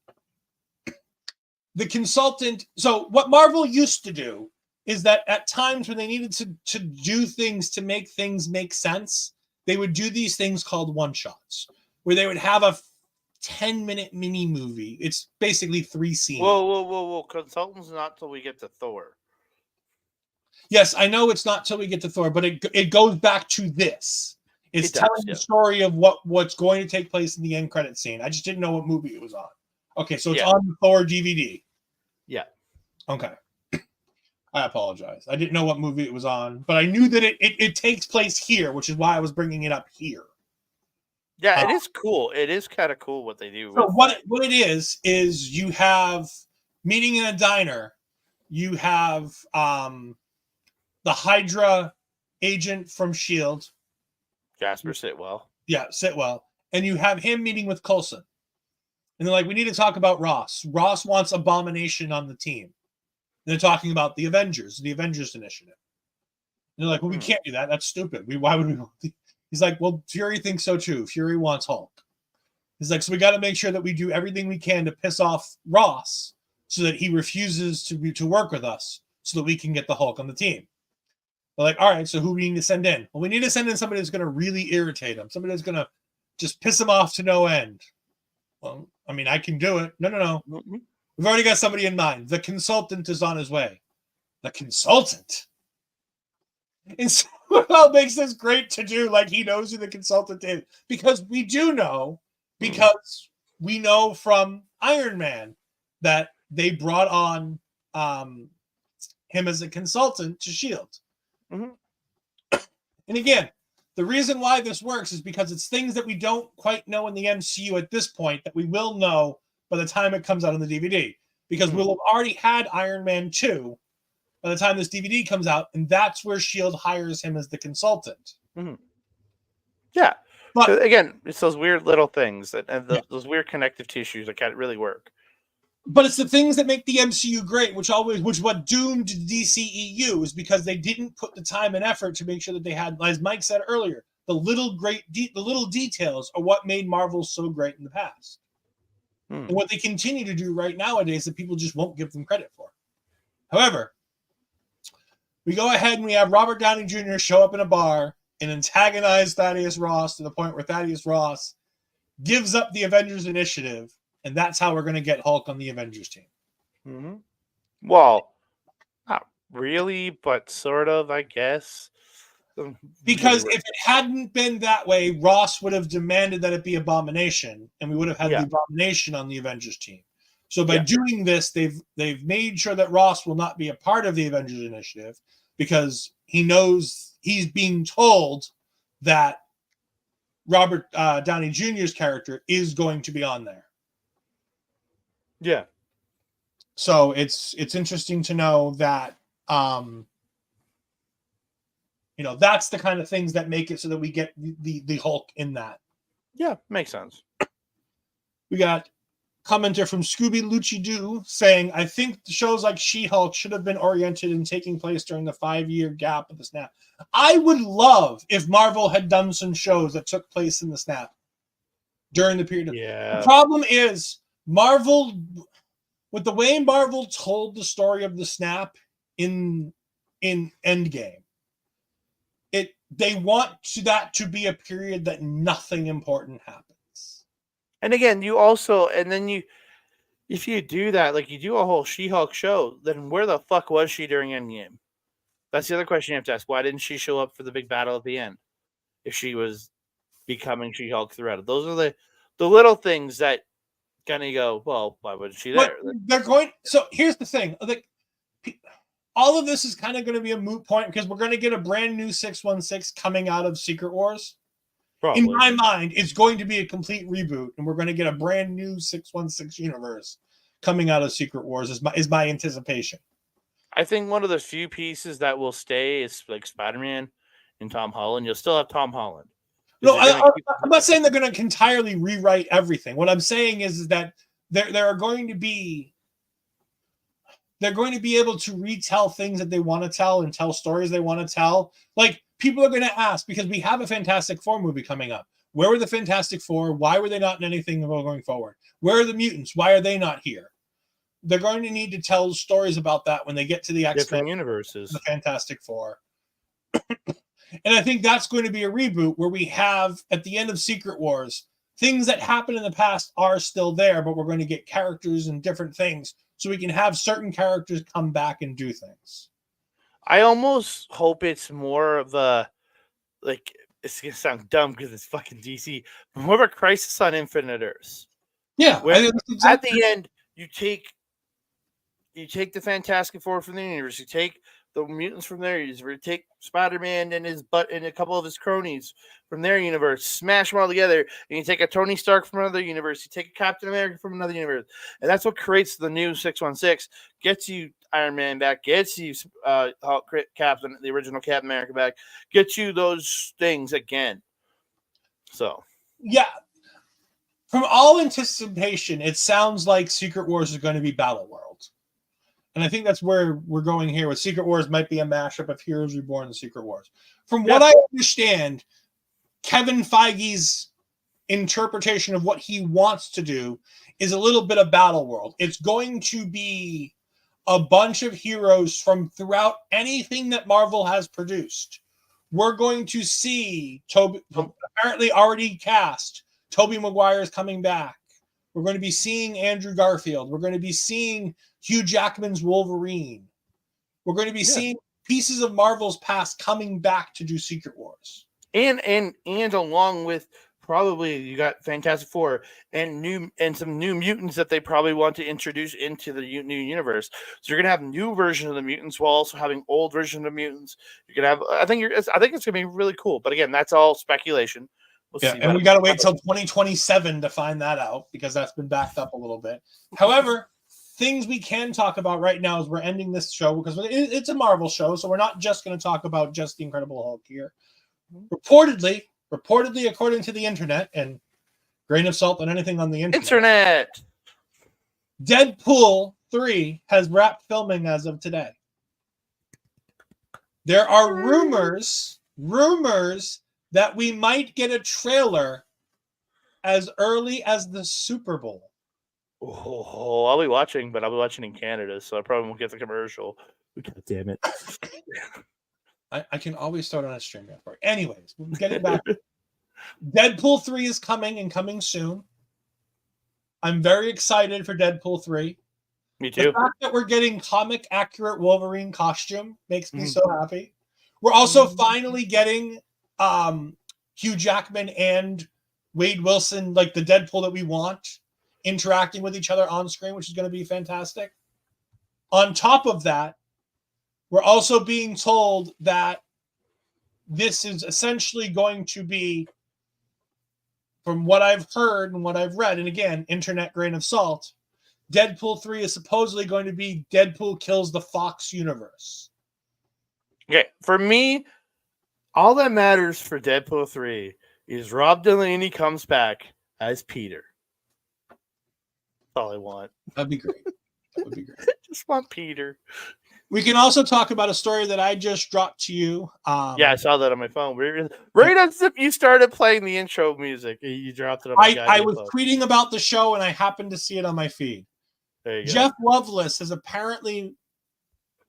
The Consultant, so what Marvel used to do is that at times when they needed to do things to make things make sense, they would do these things called one-shots, where they would have a 10-minute mini movie. It's basically 3 scenes. Whoa. Consultant's not till we get to Thor. Yes, I know it's not till we get to Thor, but it goes back to this. It's telling the story of what's going to take place in the end credit scene. I just didn't know what movie it was on. Okay, so it's on the Thor DVD. Yeah. Okay. I apologize. I didn't know what movie it was on, but I knew that it takes place here, which is why I was bringing it up here. Yeah, it is cool. It is kind of cool what they do. So what it is you have meeting in a diner. You have the Hydra agent from S.H.I.E.L.D. Jasper Sitwell. Yeah, Sitwell. And you have him meeting with Coulson. And they're like, we need to talk about Ross. Ross wants Abomination on the team. And they're talking about the Avengers Initiative. And they're like, well, we can't do that. That's stupid. Why would we? He's like, well, Fury thinks so too. Fury wants Hulk. He's like, so we got to make sure that we do everything we can to piss off Ross so that he refuses to work with us so that we can get the Hulk on the team. They're like, all right, so who we need to send in? Well, we need to send in somebody that's going to really irritate him. Somebody that's going to just piss him off to no end. Well, I mean, I can do it. No. Mm-hmm. We've already got somebody in mind. The Consultant is on his way. The Consultant? And so what makes this great to do, like he knows who the Consultant is. Because we do know, because we know from Iron Man that they brought on him as a consultant to S.H.I.E.L.D. Mm-hmm. And again, the reason why this works is because it's things that we don't quite know in the MCU at this point that we will know by the time it comes out on the DVD. Because we'll have already had Iron Man 2 by the time this DVD comes out, and that's where S.H.I.E.L.D. hires him as the consultant. Mm-hmm. Yeah. But again, it's those weird little things and those weird connective tissues that can't really work. But it's the things that make the MCU great, which what doomed DCEU is because they didn't put the time and effort to make sure that they had, as Mike said earlier, the little details are what made Marvel so great in the past. And what they continue to do right nowadays that people just won't give them credit for. However, we go ahead and we have Robert Downey Jr. show up in a bar and antagonize Thaddeus Ross to the point where Thaddeus Ross gives up the Avengers Initiative, and that's how we're going to get Hulk on the Avengers team. Mm-hmm. Well, not really, but sort of, I guess. Because if it hadn't been that way, Ross would have demanded that it be Abomination, and we would have had the Abomination on the Avengers team. So by doing this, they've made sure that Ross will not be a part of the Avengers Initiative because he knows he's being told that Robert Downey Jr.'s character is going to be on there. Yeah. So it's interesting to know that That's the kind of things that make it so that we get the Hulk in that. Yeah, makes sense. We got commenter from Scooby Lucci Doo saying, I think shows like She-Hulk should have been oriented and taking place during the 5-year gap of the snap. I would love if Marvel had done some shows that took place in the snap during the period. Yeah. The problem is Marvel, with the way Marvel told the story of the snap in Endgame, they want that to be a period that nothing important happens. And again, if you do that, like you do a whole She-Hulk show, then where the fuck was she during Endgame? That's the other question you have to ask. Why didn't she show up for the big battle at the end? If she was becoming She-Hulk throughout. Those are the little things that kind of go, well, why wasn't she there? So here's the thing. All of this is kind of going to be a moot point because we're going to get a brand new 616 coming out of Secret Wars. Probably. In my mind, it's going to be a complete reboot, and we're going to get a brand new 616 universe coming out of Secret Wars. Is my anticipation. I think one of the few pieces that will stay is like Spider-Man and Tom Holland. You'll still have Tom Holland. No, I'm not saying they're going to entirely rewrite everything. What I'm saying is that they're going to be able to retell things that they want to tell and tell stories they want to tell. Like, people are going to ask, because we have a Fantastic Four movie coming up. Where were the Fantastic Four? Why were they not in anything going forward? Where are the mutants? Why are they not here? They're going to need to tell stories about that when they get to the X-Men, different universes, the Fantastic Four. And I think that's going to be a reboot where we have, at the end of Secret Wars, things that happened in the past are still there, but we're going to get characters and different things so we can have certain characters come back and do things. I almost hope it's more of a, like, it's going to sound dumb because it's fucking DC, but more of a Crisis on Infinite Earths. Yeah. At the end, you take the Fantastic Four from the universe, you take the mutants from there, you take Spider-Man and his butt and a couple of his cronies from their universe, smash them all together, and you take a Tony Stark from another universe, you take a Captain America from another universe, and that's what creates the new 616, gets you Iron Man back, gets you Captain, the original Captain America back, gets you those things again. So, yeah, from all anticipation, it sounds like Secret Wars is going to be Battle World. And I think that's where we're going here with Secret Wars might be a mashup of Heroes Reborn and Secret Wars. From what I understand, Kevin Feige's interpretation of what he wants to do is a little bit of Battle World. It's going to be a bunch of heroes from throughout anything that Marvel has produced. We're going to see apparently already cast. Tobey Maguire is coming back. We're going to be seeing Andrew Garfield. We're going to be seeing Hugh Jackman's Wolverine. We're going to be seeing pieces of Marvel's past coming back to do Secret Wars. And along with probably you got Fantastic Four and some new mutants that they probably want to introduce into the new universe. So you're gonna have new versions of the mutants while also having old versions of mutants. You're gonna have. I think it's gonna be really cool. But again, that's all speculation. And we got to wait till 2027 to find that out because that's been backed up a little bit. However, things we can talk about right now as we're ending this show, because it's a Marvel show, so we're not just going to talk about just the Incredible Hulk here. Reportedly, according to the internet, and grain of salt on anything on the internet, Deadpool 3 has wrapped filming as of today. There are rumors that we might get a trailer as early as the Super Bowl. Oh, I'll be watching, but I'll be watching in Canada, so I probably won't get the commercial. God damn it. I can always start on a stream for you. Anyways, we'll get it back. Deadpool 3 is coming soon. I'm very excited for Deadpool 3. Me too. The fact that we're getting comic accurate Wolverine costume makes me so happy. We're also finally getting Hugh Jackman and Wade Wilson, like the Deadpool that we want, interacting with each other on screen, which is going to be fantastic. On top of that, we're also being told that this is essentially going to be, from what I've heard and what I've read, and again, internet grain of salt, Deadpool 3 is supposedly going to be Deadpool kills the Fox universe. Okay, for me, All that matters for Deadpool 3 is Rob Delaney comes back as Peter. That's all I want. That'd be great. That would be great. Just want Peter. We can also talk about a story that I just dropped to you. Yeah, I saw that on my phone. Right as if you started playing the intro music, you dropped it on my I was phone. tweeting about the show and I happened to see it on my feed. There you Jeff Loveless has apparently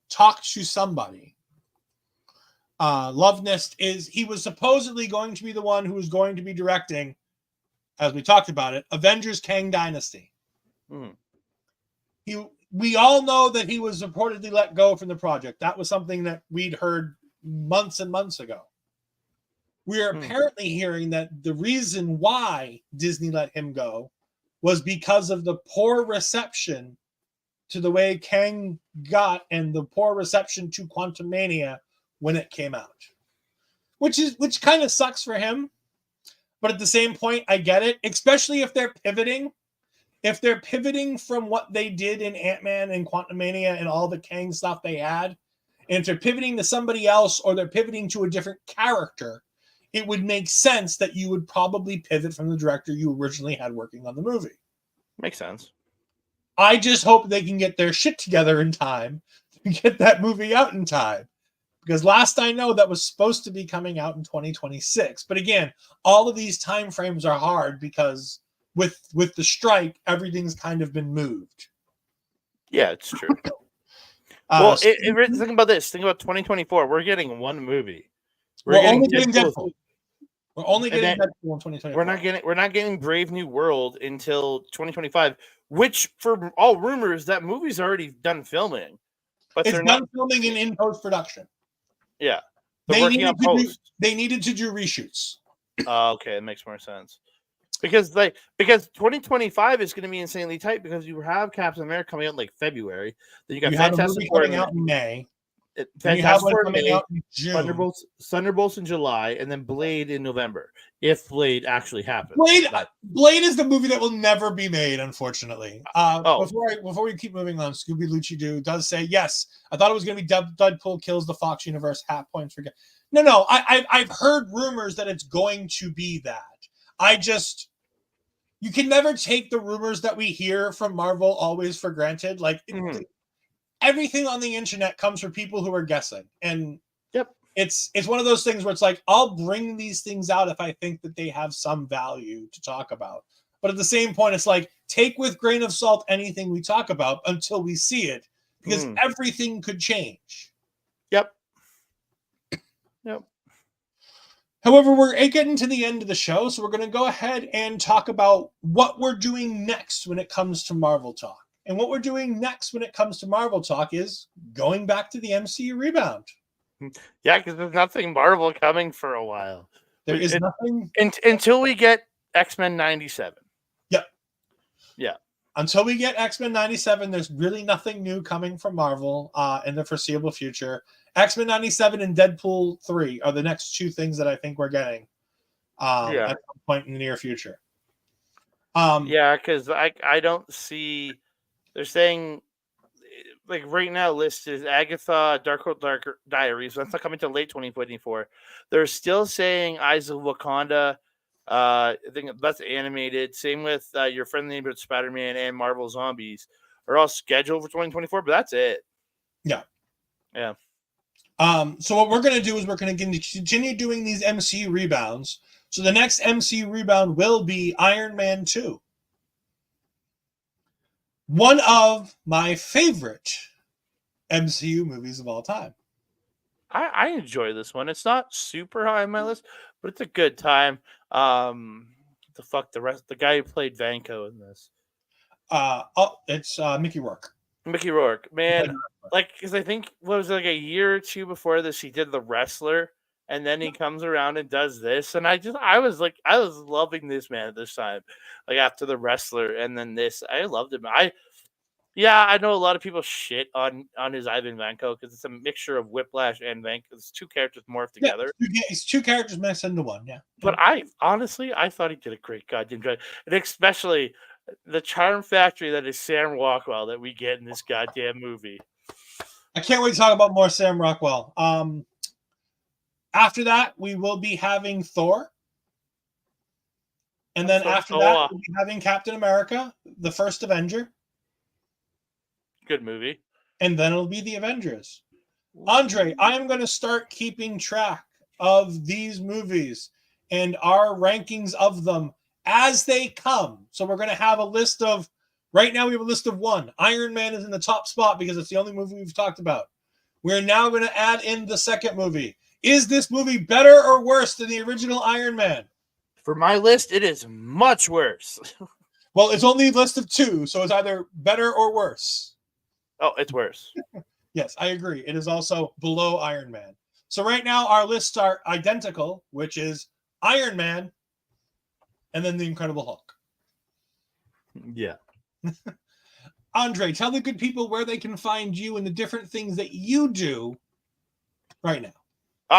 talked to somebody. Loveness he was supposedly going to be the one who was going to be directing, as we talked about it, Avengers Kang Dynasty. We all know that he was reportedly let go from the project. That was something that we'd heard months and months ago. We are apparently hearing that the reason why Disney let him go was because of the poor reception to the way Kang got and the poor reception to Quantumania when it came out. Which kind of sucks for him. But at the same point, I get it, especially if they're pivoting. If they're pivoting from what they did in Ant-Man and Quantumania and all the Kang stuff they had, and if they're pivoting to somebody else or they're pivoting to a different character, it would make sense that you would probably pivot from the director you originally had working on the movie. Makes sense. I just hope they can get their shit together in time to get that movie out in time. Because last I know, that was supposed to be coming out in 2026. But again, all of these time frames are hard because with the strike, everything's kind of been moved. Yeah, it's true. Well, think about this. Think about 2024. We're getting one movie. We're only getting Deadpool. We're only getting Deadpool in 2024. We're not getting Brave New World until 2025, which for all rumors, that movie's already done filming. But it's done filming and in post-production. Yeah. They needed to do reshoots. Okay, it makes more sense. Because 2025 is going to be insanely tight because you have Captain America coming out in like February. Then you got Fantastic Four coming out in May. Fantastic Four coming out in June. Thunderbolts in July, and then Blade in November. If Blade actually happens. Blade is the movie that will never be made, unfortunately. Before we keep moving on, Scooby Lucci Doo does say, yes, I thought it was going to be Deadpool kills the Fox universe, half points for... No, I've heard rumors that it's going to be that. You can never take the rumors that we hear from Marvel always for granted. Like, everything on the internet comes from people who are guessing. And it's one of those things where it's like, I'll bring these things out if I think that they have some value to talk about. But at the same point, it's like, take with grain of salt anything we talk about until we see it, because everything could change. Yep. However, we're getting to the end of the show, so we're going to go ahead and talk about what we're doing next when it comes to Marvel Talk. And what we're doing next when it comes to Marvel Talk is going back to the MCU Rebound. Yeah, because there's nothing Marvel coming for a while. There is nothing... Until we get X-Men 97. Yep. Yeah. Until we get X-Men 97, there's really nothing new coming from Marvel in the foreseeable future. X-Men 97 and Deadpool 3 are the next two things that I think we're getting at some point in the near future. Because I don't see... They're saying, like, right now listed is Agatha, Dark Diaries. That's not coming until late 2024. They're still saying Eyes of Wakanda. I think that's animated. Same with Your Friendly Neighborhood Spider-Man and Marvel Zombies are all scheduled for 2024, but that's it. Yeah. Yeah. So what we're going to do is we're going to continue doing these MCU rebounds. So the next MCU rebound will be Iron Man 2. One of my favorite MCU movies of all time. I enjoy this one. It's not super high on my list, but it's a good time. The guy who played Vanko in this. It's Mickey Rourke. Mickey Rourke, man. Because I think a year or two before this, he did The Wrestler, and then he comes around and does this, and I was loving this man at this time, like after The Wrestler, and then this, I loved him. I know a lot of people shit on his Ivan Vanko because it's a mixture of Whiplash and Vanko. It's two characters morphed together. It's two characters mixed into one. Yeah, but I thought he did a great goddamn job, and especially the charm factory that is Sam Rockwell that we get in this goddamn movie. I can't wait to talk about more Sam Rockwell. After that, we will be having Thor. And then after that, we'll be having Captain America, the first Avenger. Good movie. And then it'll be the Avengers. Andre, I am going to start keeping track of these movies and our rankings of them as they come. So we're going to have a list of, right now we have a list of 1. Iron Man is in the top spot because it's the only movie we've talked about. We're now going to add in the second movie. Is this movie better or worse than the original Iron Man? For my list, it is much worse. Well, it's only a list of 2, so it's either better or worse. Oh, it's worse. Yes, I agree. It is also below Iron Man. So right now our lists are identical, which is Iron Man and then the Incredible Hulk. Yeah. Andre, tell the good people where they can find you and the different things that you do right now.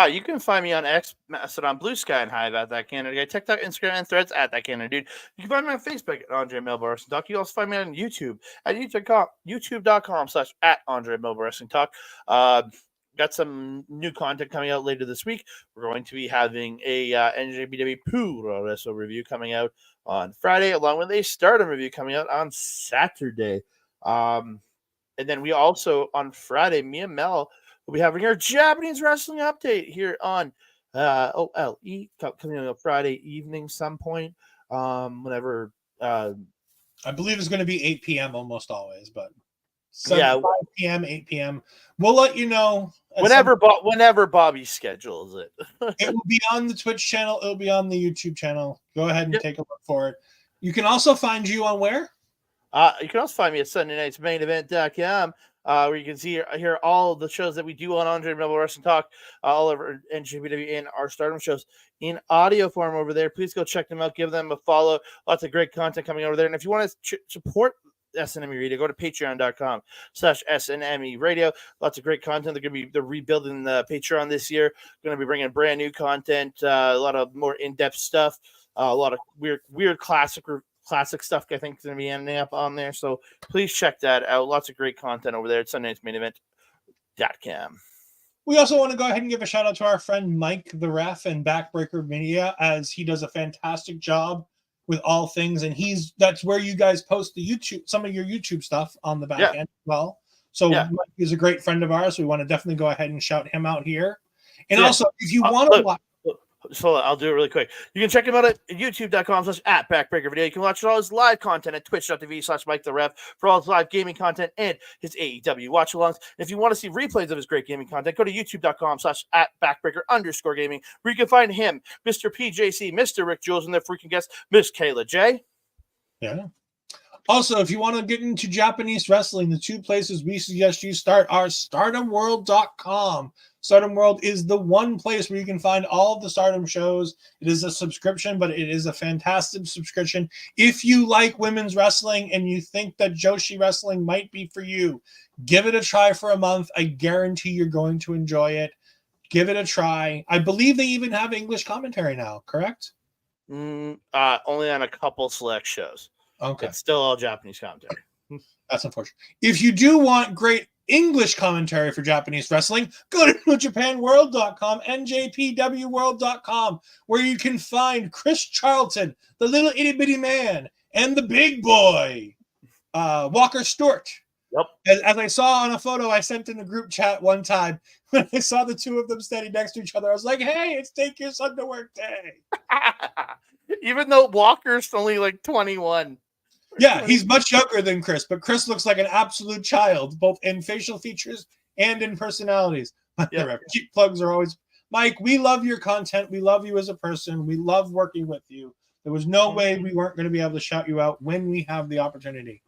You can find me on X, Mastodon, Blue Sky, and Hive at That Canada Guy, TikTok, Instagram, and Threads at That Canada Dude. You can find me on Facebook at Andre Melba Wrestling Talk. You can also find me on YouTube at youtube.com/at Andre Melba Wrestling Talk. Got some new content coming out later this week. We're going to be having a NJPW Pro Wrestle review coming out on Friday, along with a Stardom review coming out on Saturday. And then we also, on Friday, me and Mel we'll be having our Japanese wrestling update here on OLE coming up Friday evening some point. Whenever I believe it's going to be 8 p.m. almost always, but 5 p.m., 8 p.m. We'll let you know. Whenever Bobby schedules it. It will be on the Twitch channel. It'll be on the YouTube channel. Go ahead and take a look for it. You can also find you on where? You can also find me at SundayNightsMainEvent.com. Where you can hear all of the shows that we do on Andre Melba Wrestling Talk, all over NJPW and our Stardom shows in audio form over there. Please go check them out. Give them a follow. Lots of great content coming over there. And if you want to support SNME Radio, go to patreon.com/SNME Radio. Lots of great content. They're rebuilding the Patreon this year. Going to be bringing brand new content, a lot of more in-depth stuff, a lot of weird classic stuff I think is going to be ending up on there. So please check that out. Lots of great content over there at SundayNightsMainEvent.com. We also want to go ahead and give a shout out to our friend Mike the Ref and Backbreaker Media, as he does a fantastic job with all things. And that's where you guys post some of your YouTube stuff on the back end as well. So Mike is a great friend of ours. So we want to definitely go ahead and shout him out here. And also, if you want to watch. So I'll do it really quick. You can check him out at youtube.com/@backbreaker video. You can watch all his live content at twitch.tv/Mike the Ref for all his live gaming content and his AEW watch alongs. If you want to see replays of his great gaming content, go to youtube.com/@backbreaker_gaming, where you can find him, Mr. PJC, Mr. Rick Jules, and their freaking guest, Miss Kayla J. Yeah. Also, if you want to get into Japanese wrestling, the 2 places we suggest you start are StardomWorld.com. Stardom World is the one place where you can find all of the Stardom shows. It is a subscription, but it is a fantastic subscription. If you like women's wrestling and you think that Joshi wrestling might be for you, give it a try for a month. I guarantee you're going to enjoy it. Give it a try. I believe they even have English commentary now, correct? Only on a couple select shows. Okay. It's still all Japanese commentary. That's unfortunate. If you do want great English commentary for Japanese wrestling, go to NewJapanWorld.com, NJPWWorld.com, where you can find Chris Charlton, the little itty-bitty man, and the big boy, Walker Stewart. Yep. As I saw on a photo I sent in the group chat one time, when I saw the 2 of them standing next to each other, I was like, hey, it's Take Your Son to Work Day. Even though Walker's only like 21. Yeah, he's much younger than Chris, but Chris looks like an absolute child, both in facial features and in personalities. Yeah. Cheap plugs are always... Mike, we love your content. We love you as a person. We love working with you. There was no way we weren't going to be able to shout you out when we have the opportunity.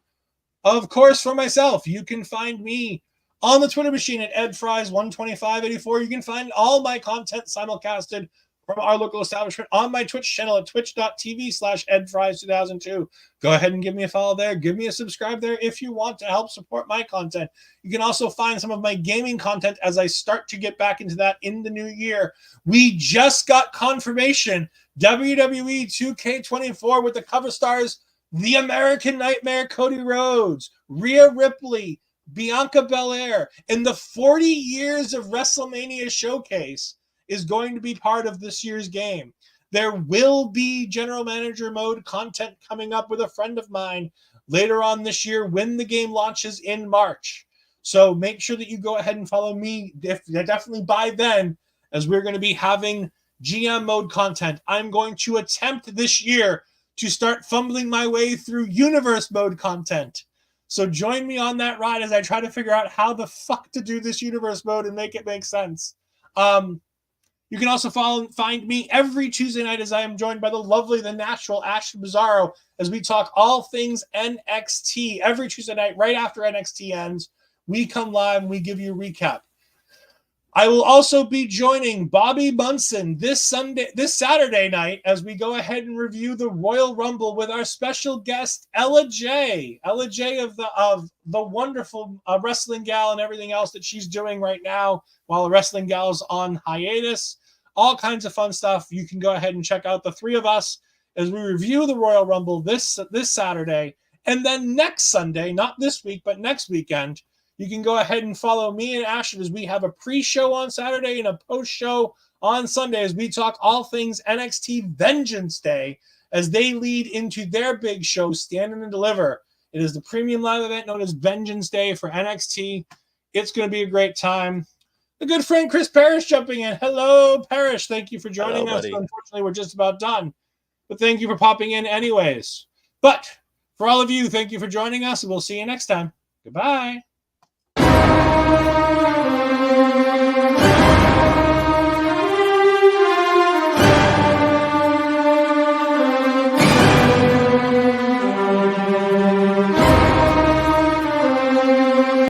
Of course, for myself, you can find me on the Twitter machine at edfries12584. You can find all my content simulcasted from our local establishment on my Twitch channel at twitch.tv/edfries2002. Go ahead and give me a follow there. Give me a subscribe there if you want to help support my content. You can also find some of my gaming content as I start to get back into that in the new year. We just got confirmation. WWE 2K24 with the cover stars, The American Nightmare Cody Rhodes, Rhea Ripley, Bianca Belair, and the 40 years of WrestleMania showcase is going to be part of this year's game. There will be general manager mode content coming up with a friend of mine later on this year when the game launches in March. So make sure that you go ahead and follow me definitely by then, as we're going to be having GM mode content. I'm going to attempt this year to start fumbling my way through universe mode content. So join me on that ride as I try to figure out how the fuck to do this universe mode and make it make sense. You can also find me every Tuesday night as I am joined by the lovely, the natural Ashton Bizarro as we talk all things NXT every Tuesday night right after NXT ends. We come live and we give you a recap. I will also be joining Bobby Munson this Saturday night as we go ahead and review the Royal Rumble with our special guest Ella J. Ella J of the wonderful wrestling gal and everything else that she's doing right now while the wrestling gal's on hiatus. All kinds of fun stuff. You can go ahead and check out the three of us as we review the Royal Rumble this Saturday, and then next Sunday, not this week but next weekend. You can go ahead and follow me and Ashton as we have a pre-show on Saturday and a post-show on Sunday as we talk all things NXT Vengeance Day as they lead into their big show, Stand and Deliver. It is the premium live event known as Vengeance Day for NXT. It's going to be a great time. The good friend Chris Parrish jumping in. Hello, Parrish. Thank you for joining us. Unfortunately, we're just about done. But thank you for popping in anyways. But for all of you, thank you for joining us, and we'll see you next time. Goodbye.